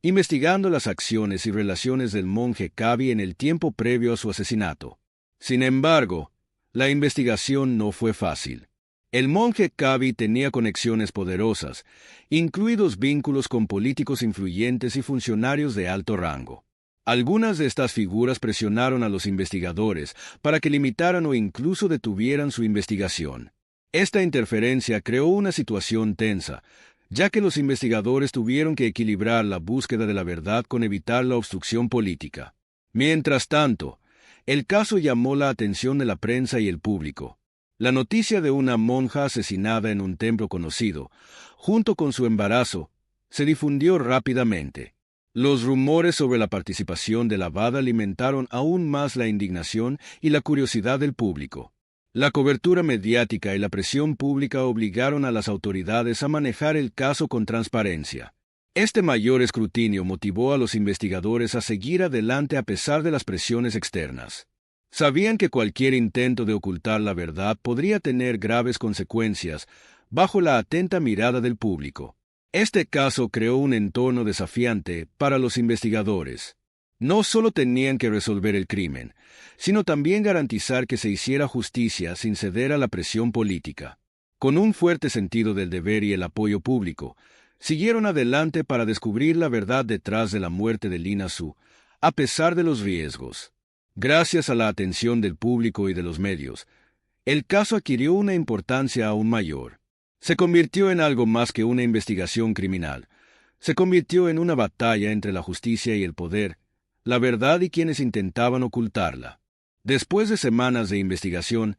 investigando las acciones y relaciones del monje Kabi en el tiempo previo a su asesinato. Sin embargo, la investigación no fue fácil. El monje Kabi tenía conexiones poderosas, incluidos vínculos con políticos influyentes y funcionarios de alto rango. Algunas de estas figuras presionaron a los investigadores para que limitaran o incluso detuvieran su investigación. Esta interferencia creó una situación tensa, ya que los investigadores tuvieron que equilibrar la búsqueda de la verdad con evitar la obstrucción política. Mientras tanto, el caso llamó la atención de la prensa y el público. La noticia de una monja asesinada en un templo conocido, junto con su embarazo, se difundió rápidamente. Los rumores sobre la participación del abad alimentaron aún más la indignación y la curiosidad del público. La cobertura mediática y la presión pública obligaron a las autoridades a manejar el caso con transparencia. Este mayor escrutinio motivó a los investigadores a seguir adelante a pesar de las presiones externas. Sabían que cualquier intento de ocultar la verdad podría tener graves consecuencias bajo la atenta mirada del público. Este caso creó un entorno desafiante para los investigadores. No solo tenían que resolver el crimen, sino también garantizar que se hiciera justicia sin ceder a la presión política. Con un fuerte sentido del deber y el apoyo público, siguieron adelante para descubrir la verdad detrás de la muerte de Lina Su, a pesar de los riesgos. Gracias a la atención del público y de los medios, el caso adquirió una importancia aún mayor. Se convirtió en algo más que una investigación criminal. Se convirtió en una batalla entre la justicia y el poder, la verdad y quienes intentaban ocultarla. Después de semanas de investigación,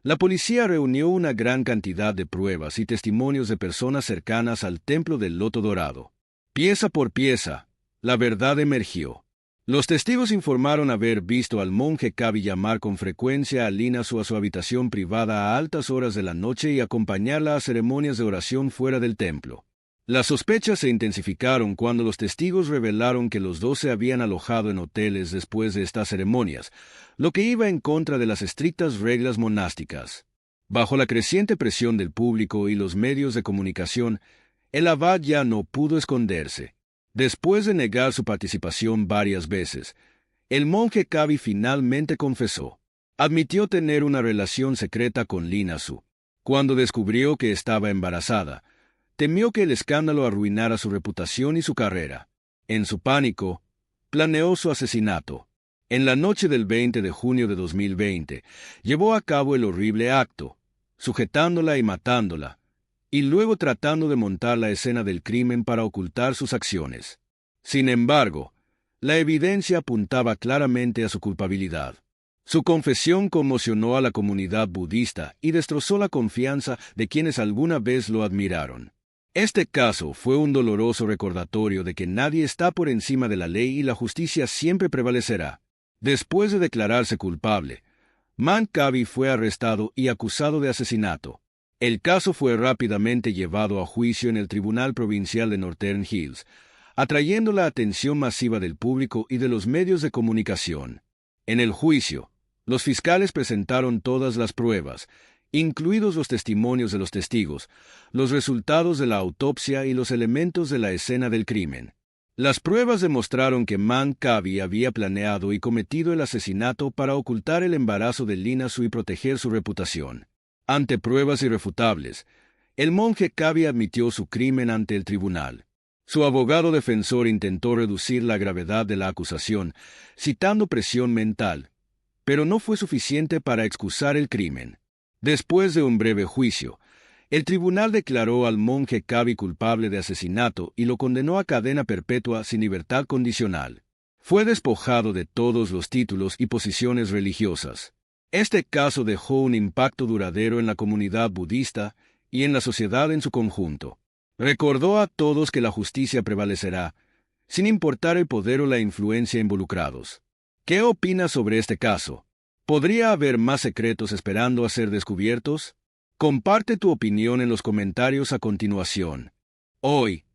la policía reunió una gran cantidad de pruebas y testimonios de personas cercanas al Templo del Loto Dorado. Pieza por pieza, la verdad emergió. Los testigos informaron haber visto al monje Kabi llamar con frecuencia a Lina Su a su habitación privada a altas horas de la noche y acompañarla a ceremonias de oración fuera del templo. Las sospechas se intensificaron cuando los testigos revelaron que los dos se habían alojado en hoteles después de estas ceremonias, lo que iba en contra de las estrictas reglas monásticas. Bajo la creciente presión del público y los medios de comunicación, el abad ya no pudo esconderse. Después de negar su participación varias veces, el monje Kabi finalmente confesó. Admitió tener una relación secreta con Lina Su. Cuando descubrió que estaba embarazada, temió que el escándalo arruinara su reputación y su carrera. En su pánico, planeó su asesinato. En la noche del 20 de junio de 2020, llevó a cabo el horrible acto, sujetándola y matándola, y luego tratando de montar la escena del crimen para ocultar sus acciones. Sin embargo, la evidencia apuntaba claramente a su culpabilidad. Su confesión conmocionó a la comunidad budista y destrozó la confianza de quienes alguna vez lo admiraron. Este caso fue un doloroso recordatorio de que nadie está por encima de la ley y la justicia siempre prevalecerá. Después de declararse culpable, Mann Kavi fue arrestado y acusado de asesinato. El caso fue rápidamente llevado a juicio en el Tribunal Provincial de Northern Hills, atrayendo la atención masiva del público y de los medios de comunicación. En el juicio, los fiscales presentaron todas las pruebas, incluidos los testimonios de los testigos, los resultados de la autopsia y los elementos de la escena del crimen. Las pruebas demostraron que Mann Kavi había planeado y cometido el asesinato para ocultar el embarazo de Lina Su y proteger su reputación. Ante pruebas irrefutables, el monje Kavi admitió su crimen ante el tribunal. Su abogado defensor intentó reducir la gravedad de la acusación, citando presión mental, pero no fue suficiente para excusar el crimen. Después de un breve juicio, el tribunal declaró al monje Kavi culpable de asesinato y lo condenó a cadena perpetua sin libertad condicional. Fue despojado de todos los títulos y posiciones religiosas. Este caso dejó un impacto duradero en la comunidad budista y en la sociedad en su conjunto. Recordó a todos que la justicia prevalecerá, sin importar el poder o la influencia involucrados. ¿Qué opinas sobre este caso? ¿Podría haber más secretos esperando a ser descubiertos? Comparte tu opinión en los comentarios a continuación. Hoy,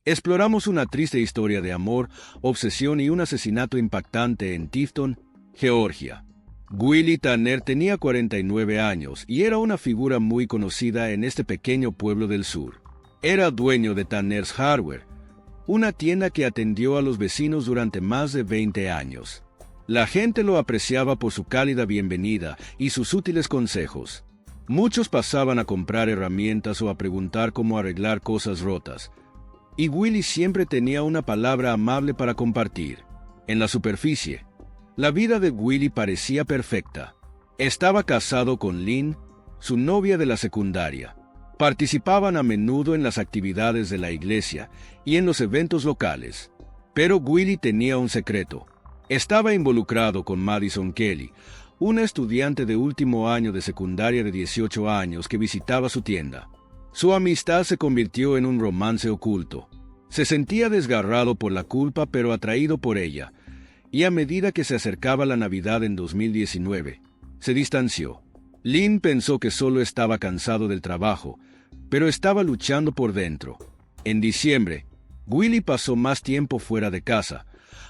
exploramos una triste historia de amor, obsesión y un asesinato impactante en Tifton, Georgia. Willie Tanner tenía 49 años y era una figura muy conocida en este pequeño pueblo del sur. Era dueño de Tanner's Hardware, una tienda que atendió a los vecinos durante más de 20 años. La gente lo apreciaba por su cálida bienvenida y sus útiles consejos. Muchos pasaban a comprar herramientas o a preguntar cómo arreglar cosas rotas, y Willie siempre tenía una palabra amable para compartir. En la superficie, la vida de Willie parecía perfecta. Estaba casado con Lynn, su novia de la secundaria. Participaban a menudo en las actividades de la iglesia y en los eventos locales. Pero Willie tenía un secreto. Estaba involucrado con Madison Kelly, una estudiante de último año de secundaria de 18 años que visitaba su tienda. Su amistad se convirtió en un romance oculto. Se sentía desgarrado por la culpa pero atraído por ella, y a medida que se acercaba la Navidad en 2019, se distanció. Lynn pensó que solo estaba cansado del trabajo, pero estaba luchando por dentro. En diciembre, Willie pasó más tiempo fuera de casa,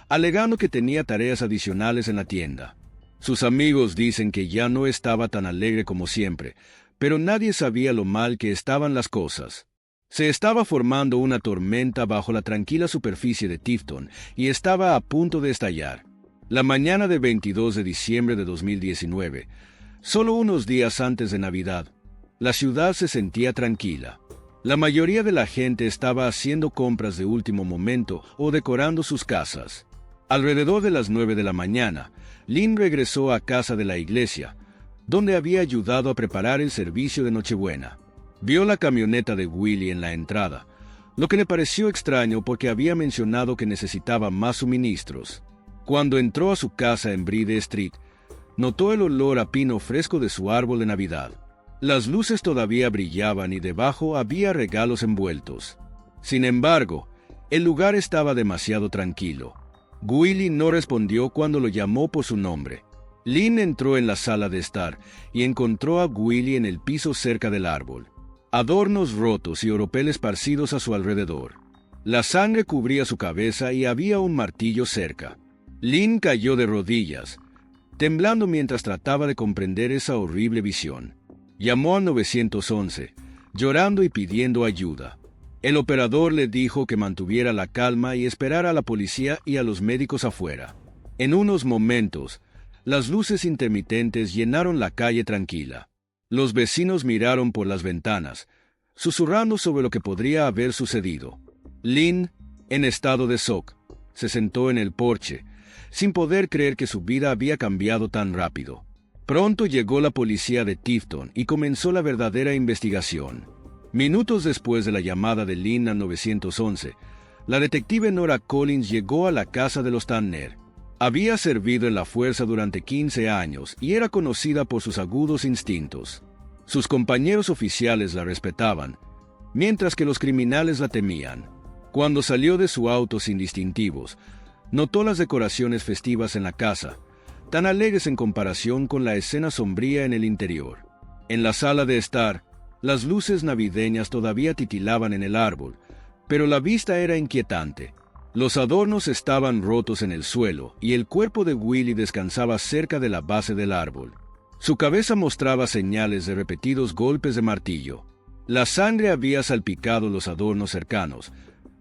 alegando que tenía tareas adicionales en la tienda. Sus amigos dicen que ya no estaba tan alegre como siempre, pero nadie sabía lo mal que estaban las cosas. Se estaba formando una tormenta bajo la tranquila superficie de Tifton y estaba a punto de estallar. La mañana del 22 de diciembre de 2019, solo unos días antes de Navidad, la ciudad se sentía tranquila. La mayoría de la gente estaba haciendo compras de último momento o decorando sus casas. Alrededor de las 9 de la mañana, Lynn regresó a casa de la iglesia, donde había ayudado a preparar el servicio de Nochebuena. Vio la camioneta de Willie en la entrada, lo que le pareció extraño porque había mencionado que necesitaba más suministros. Cuando entró a su casa en Bride Street, notó el olor a pino fresco de su árbol de Navidad. Las luces todavía brillaban y debajo había regalos envueltos. Sin embargo, el lugar estaba demasiado tranquilo. Willie no respondió cuando lo llamó por su nombre. Lynn entró en la sala de estar y encontró a Willie en el piso cerca del árbol. Adornos rotos y oropeles esparcidos a su alrededor. La sangre cubría su cabeza y había un martillo cerca. Lynn cayó de rodillas, temblando mientras trataba de comprender esa horrible visión. Llamó al 911, llorando y pidiendo ayuda. El operador le dijo que mantuviera la calma y esperara a la policía y a los médicos afuera. En unos momentos, las luces intermitentes llenaron la calle tranquila. Los vecinos miraron por las ventanas, susurrando sobre lo que podría haber sucedido. Lynn, en estado de shock, se sentó en el porche, sin poder creer que su vida había cambiado tan rápido. Pronto llegó la policía de Tifton y comenzó la verdadera investigación. Minutos después de la llamada de Lynn al 911, la detective Nora Collins llegó a la casa de los Tanner. Había servido en la fuerza durante 15 años y era conocida por sus agudos instintos. Sus compañeros oficiales la respetaban, mientras que los criminales la temían. Cuando salió de su auto sin distintivos, notó las decoraciones festivas en la casa, tan alegres en comparación con la escena sombría en el interior. En la sala de estar, las luces navideñas todavía titilaban en el árbol, pero la vista era inquietante. Los adornos estaban rotos en el suelo y el cuerpo de Willie descansaba cerca de la base del árbol. Su cabeza mostraba señales de repetidos golpes de martillo. La sangre había salpicado los adornos cercanos,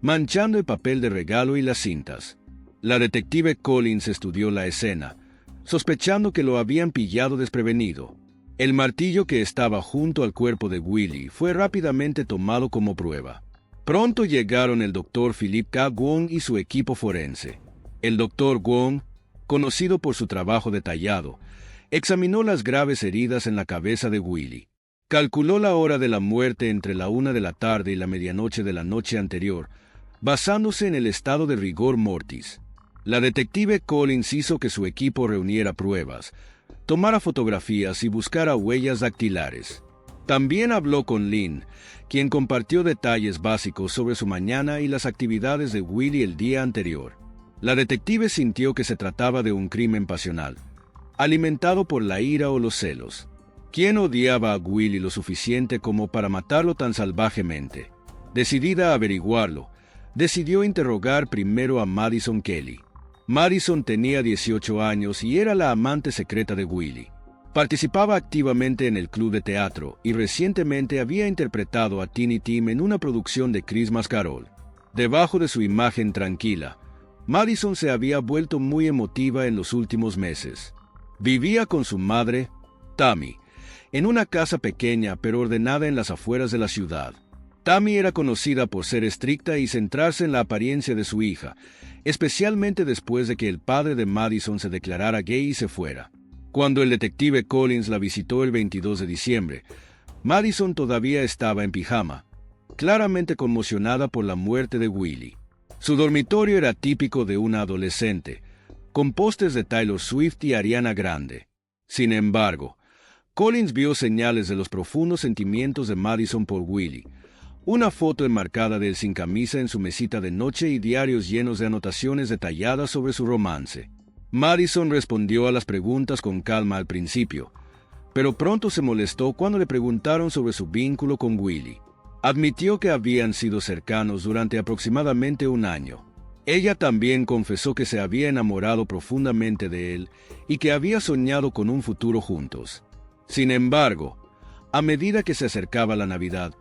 manchando el papel de regalo y las cintas. La detective Collins estudió la escena, sospechando que lo habían pillado desprevenido. El martillo que estaba junto al cuerpo de Willie fue rápidamente tomado como prueba. Pronto llegaron el Dr. Philip K. Wong y su equipo forense. El Dr. Wong, conocido por su trabajo detallado, examinó las graves heridas en la cabeza de Willie. Calculó la hora de la muerte entre la 1 de la tarde y la medianoche de la noche anterior, basándose en el estado de rigor mortis. La detective Collins hizo que su equipo reuniera pruebas, tomara fotografías y buscara huellas dactilares. También habló con Lynn, quien compartió detalles básicos sobre su mañana y las actividades de Willie el día anterior. La detective sintió que se trataba de un crimen pasional, alimentado por la ira o los celos. ¿Quién odiaba a Willie lo suficiente como para matarlo tan salvajemente? Decidida a averiguarlo, decidió interrogar primero a Madison Kelly. Madison tenía 18 años y era la amante secreta de Willie. Participaba activamente en el club de teatro y recientemente había interpretado a Tiny Tim en una producción de Christmas Carol. Debajo de su imagen tranquila, Madison se había vuelto muy emotiva en los últimos meses. Vivía con su madre, Tammy, en una casa pequeña pero ordenada en las afueras de la ciudad. Tammy era conocida por ser estricta y centrarse en la apariencia de su hija, especialmente después de que el padre de Madison se declarara gay y se fuera. Cuando el detective Collins la visitó el 22 de diciembre, Madison todavía estaba en pijama, claramente conmocionada por la muerte de Willie. Su dormitorio era típico de una adolescente, con pósters de Taylor Swift y Ariana Grande. Sin embargo, Collins vio señales de los profundos sentimientos de Madison por Willie, una foto enmarcada de él sin camisa en su mesita de noche y diarios llenos de anotaciones detalladas sobre su romance. Madison respondió a las preguntas con calma al principio, pero pronto se molestó cuando le preguntaron sobre su vínculo con Willie. Admitió que habían sido cercanos durante aproximadamente un año. Ella también confesó que se había enamorado profundamente de él y que había soñado con un futuro juntos. Sin embargo, a medida que se acercaba la Navidad,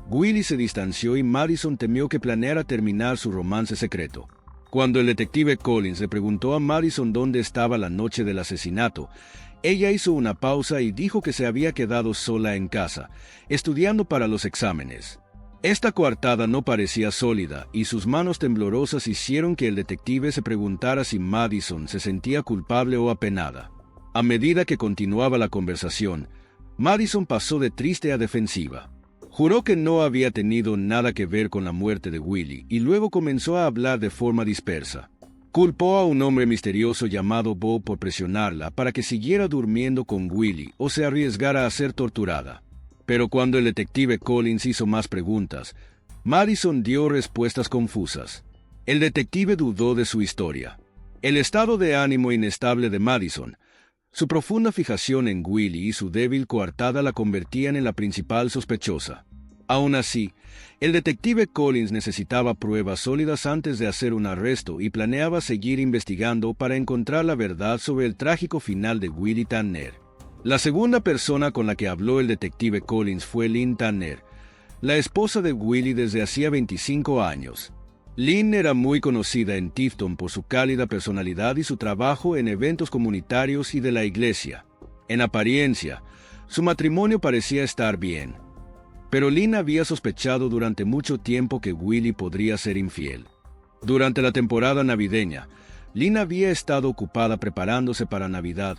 Willie se distanció y Madison temió que planeara terminar su romance secreto. Cuando el detective Collins le preguntó a Madison dónde estaba la noche del asesinato, ella hizo una pausa y dijo que se había quedado sola en casa, estudiando para los exámenes. Esta coartada no parecía sólida y sus manos temblorosas hicieron que el detective se preguntara si Madison se sentía culpable o apenada. A medida que continuaba la conversación, Madison pasó de triste a defensiva. Juró que no había tenido nada que ver con la muerte de Willie y luego comenzó a hablar de forma dispersa. Culpó a un hombre misterioso llamado Bob por presionarla para que siguiera durmiendo con Willie o se arriesgara a ser torturada. Pero cuando el detective Collins hizo más preguntas, Madison dio respuestas confusas. El detective dudó de su historia. El estado de ánimo inestable de Madison, su profunda fijación en Willie y su débil coartada la convertían en la principal sospechosa. Aún así, el detective Collins necesitaba pruebas sólidas antes de hacer un arresto y planeaba seguir investigando para encontrar la verdad sobre el trágico final de Willie Tanner. La segunda persona con la que habló el detective Collins fue Lynn Tanner, la esposa de Willie desde hacía 25 años. Lynn era muy conocida en Tifton por su cálida personalidad y su trabajo en eventos comunitarios y de la iglesia. En apariencia, su matrimonio parecía estar bien. Pero Lynn había sospechado durante mucho tiempo que Willie podría ser infiel. Durante la temporada navideña, Lynn había estado ocupada preparándose para Navidad,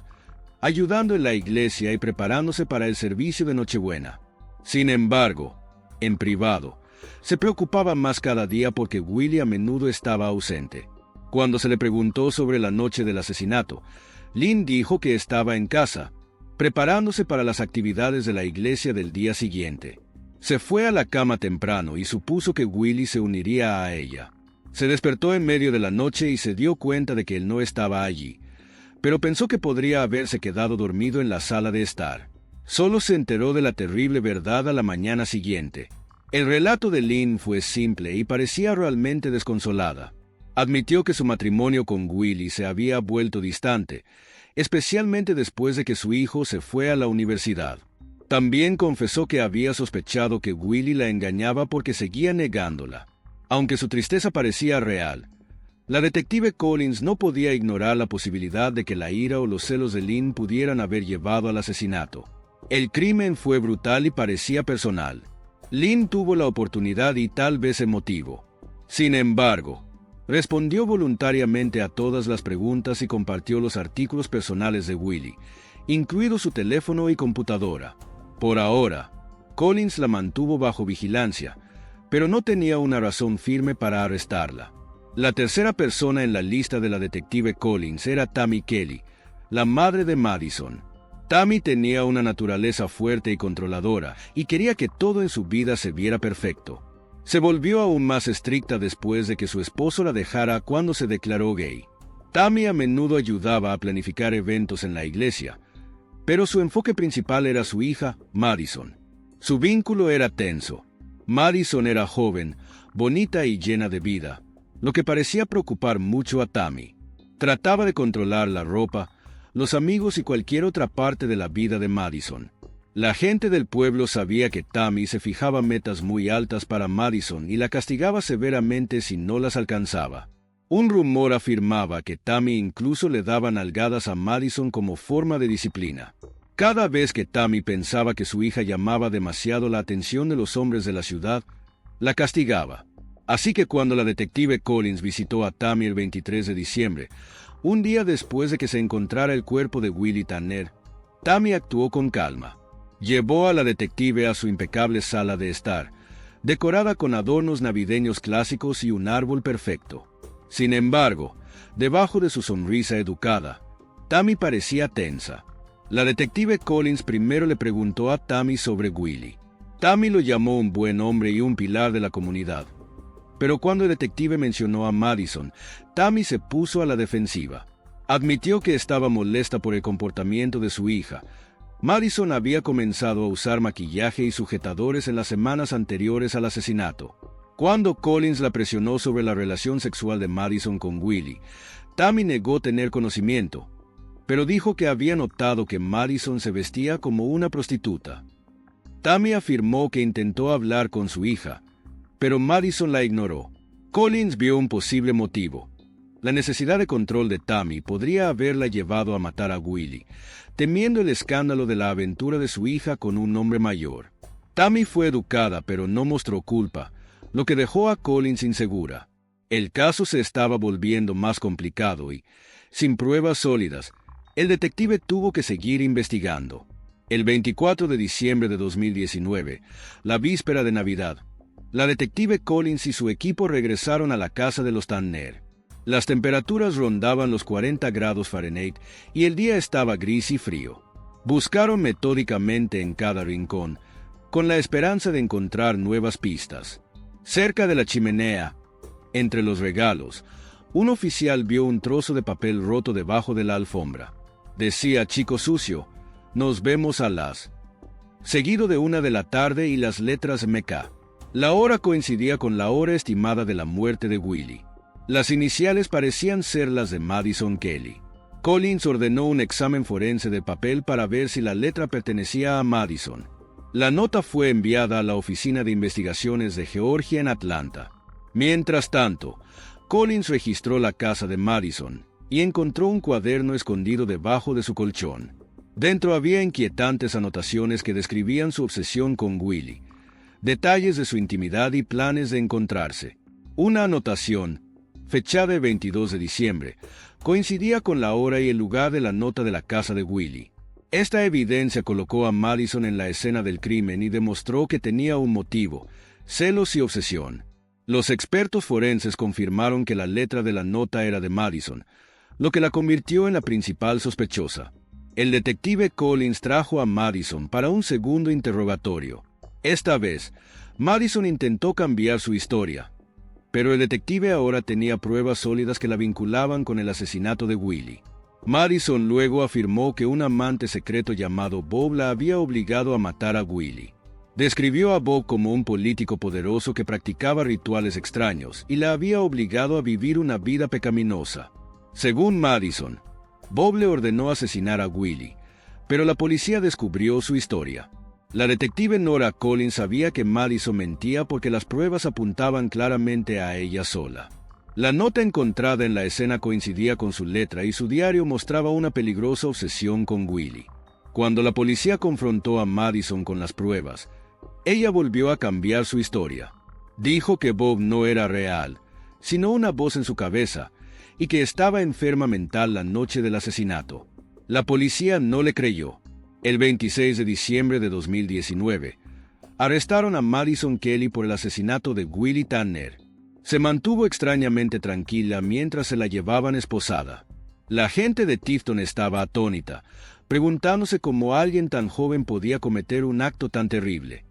ayudando en la iglesia y preparándose para el servicio de Nochebuena. Sin embargo, en privado, se preocupaba más cada día porque Willie a menudo estaba ausente. Cuando se le preguntó sobre la noche del asesinato, Lynn dijo que estaba en casa, preparándose para las actividades de la iglesia del día siguiente. Se fue a la cama temprano y supuso que Willie se uniría a ella. Se despertó en medio de la noche y se dio cuenta de que él no estaba allí, pero pensó que podría haberse quedado dormido en la sala de estar. Solo se enteró de la terrible verdad a la mañana siguiente. El relato de Lynn fue simple y parecía realmente desconsolada. Admitió que su matrimonio con Willie se había vuelto distante, especialmente después de que su hijo se fue a la universidad. También confesó que había sospechado que Willie la engañaba porque seguía negándola. Aunque su tristeza parecía real, la detective Collins no podía ignorar la posibilidad de que la ira o los celos de Lynn pudieran haber llevado al asesinato. El crimen fue brutal y parecía personal. Lynn tuvo la oportunidad y tal vez el motivo. Sin embargo, respondió voluntariamente a todas las preguntas y compartió los artículos personales de Willie, incluido su teléfono y computadora. Por ahora, Collins la mantuvo bajo vigilancia, pero no tenía una razón firme para arrestarla. La tercera persona en la lista de la detective Collins era Tammy Kelly, la madre de Madison. Tammy tenía una naturaleza fuerte y controladora, y quería que todo en su vida se viera perfecto. Se volvió aún más estricta después de que su esposo la dejara cuando se declaró gay. Tammy a menudo ayudaba a planificar eventos en la iglesia, pero su enfoque principal era su hija, Madison. Su vínculo era tenso. Madison era joven, bonita y llena de vida, lo que parecía preocupar mucho a Tammy. Trataba de controlar la ropa, los amigos y cualquier otra parte de la vida de Madison. La gente del pueblo sabía que Tammy se fijaba metas muy altas para Madison y la castigaba severamente si no las alcanzaba. Un rumor afirmaba que Tammy incluso le daba nalgadas a Madison como forma de disciplina. Cada vez que Tammy pensaba que su hija llamaba demasiado la atención de los hombres de la ciudad, la castigaba. Así que cuando la detective Collins visitó a Tammy el 23 de diciembre, un día después de que se encontrara el cuerpo de Willie Tanner, Tammy actuó con calma. Llevó a la detective a su impecable sala de estar, decorada con adornos navideños clásicos y un árbol perfecto. Sin embargo, debajo de su sonrisa educada, Tammy parecía tensa. La detective Collins primero le preguntó a Tammy sobre Willie. Tammy lo llamó un buen hombre y un pilar de la comunidad. Pero cuando el detective mencionó a Madison, Tammy se puso a la defensiva. Admitió que estaba molesta por el comportamiento de su hija. Madison había comenzado a usar maquillaje y sujetadores en las semanas anteriores al asesinato. Cuando Collins la presionó sobre la relación sexual de Madison con Willie, Tammy negó tener conocimiento, pero dijo que había notado que Madison se vestía como una prostituta. Tammy afirmó que intentó hablar con su hija, pero Madison la ignoró. Collins vio un posible motivo. La necesidad de control de Tammy podría haberla llevado a matar a Willie, temiendo el escándalo de la aventura de su hija con un hombre mayor. Tammy fue educada pero no mostró culpa, lo que dejó a Collins insegura. El caso se estaba volviendo más complicado y, sin pruebas sólidas, el detective tuvo que seguir investigando. El 24 de diciembre de 2019, la víspera de Navidad, la detective Collins y su equipo regresaron a la casa de los Tanner. Las temperaturas rondaban los 40 grados Fahrenheit y el día estaba gris y frío. Buscaron metódicamente en cada rincón, con la esperanza de encontrar nuevas pistas. Cerca de la chimenea, entre los regalos, un oficial vio un trozo de papel roto debajo de la alfombra. Decía: chico sucio, nos vemos a las... seguido de 1 de la tarde y las letras MK. La hora coincidía con la hora estimada de la muerte de Willie. Las iniciales parecían ser las de Madison Kelly. Collins ordenó un examen forense de papel para ver si la letra pertenecía a Madison. La nota fue enviada a la Oficina de Investigaciones de Georgia en Atlanta. Mientras tanto, Collins registró la casa de Madison y encontró un cuaderno escondido debajo de su colchón. Dentro había inquietantes anotaciones que describían su obsesión con Willie, detalles de su intimidad y planes de encontrarse. Una anotación fechada el 22 de diciembre, coincidía con la hora y el lugar de la nota de la casa de Willie. Esta evidencia colocó a Madison en la escena del crimen y demostró que tenía un motivo: celos y obsesión. Los expertos forenses confirmaron que la letra de la nota era de Madison, lo que la convirtió en la principal sospechosa. El detective Collins trajo a Madison para un segundo interrogatorio. Esta vez, Madison intentó cambiar su historia, pero el detective ahora tenía pruebas sólidas que la vinculaban con el asesinato de Willie. Madison luego afirmó que un amante secreto llamado Bob la había obligado a matar a Willie. Describió a Bob como un político poderoso que practicaba rituales extraños y la había obligado a vivir una vida pecaminosa. Según Madison, Bob le ordenó asesinar a Willie, pero la policía descubrió su historia. La detective Nora Collins sabía que Madison mentía porque las pruebas apuntaban claramente a ella sola. La nota encontrada en la escena coincidía con su letra y su diario mostraba una peligrosa obsesión con Willie. Cuando la policía confrontó a Madison con las pruebas, ella volvió a cambiar su historia. Dijo que Bob no era real, sino una voz en su cabeza, y que estaba enferma mental la noche del asesinato. La policía no le creyó. El 26 de diciembre de 2019, arrestaron a Madison Kelly por el asesinato de Willie Tanner. Se mantuvo extrañamente tranquila mientras se la llevaban esposada. La gente de Tifton estaba atónita, preguntándose cómo alguien tan joven podía cometer un acto tan terrible.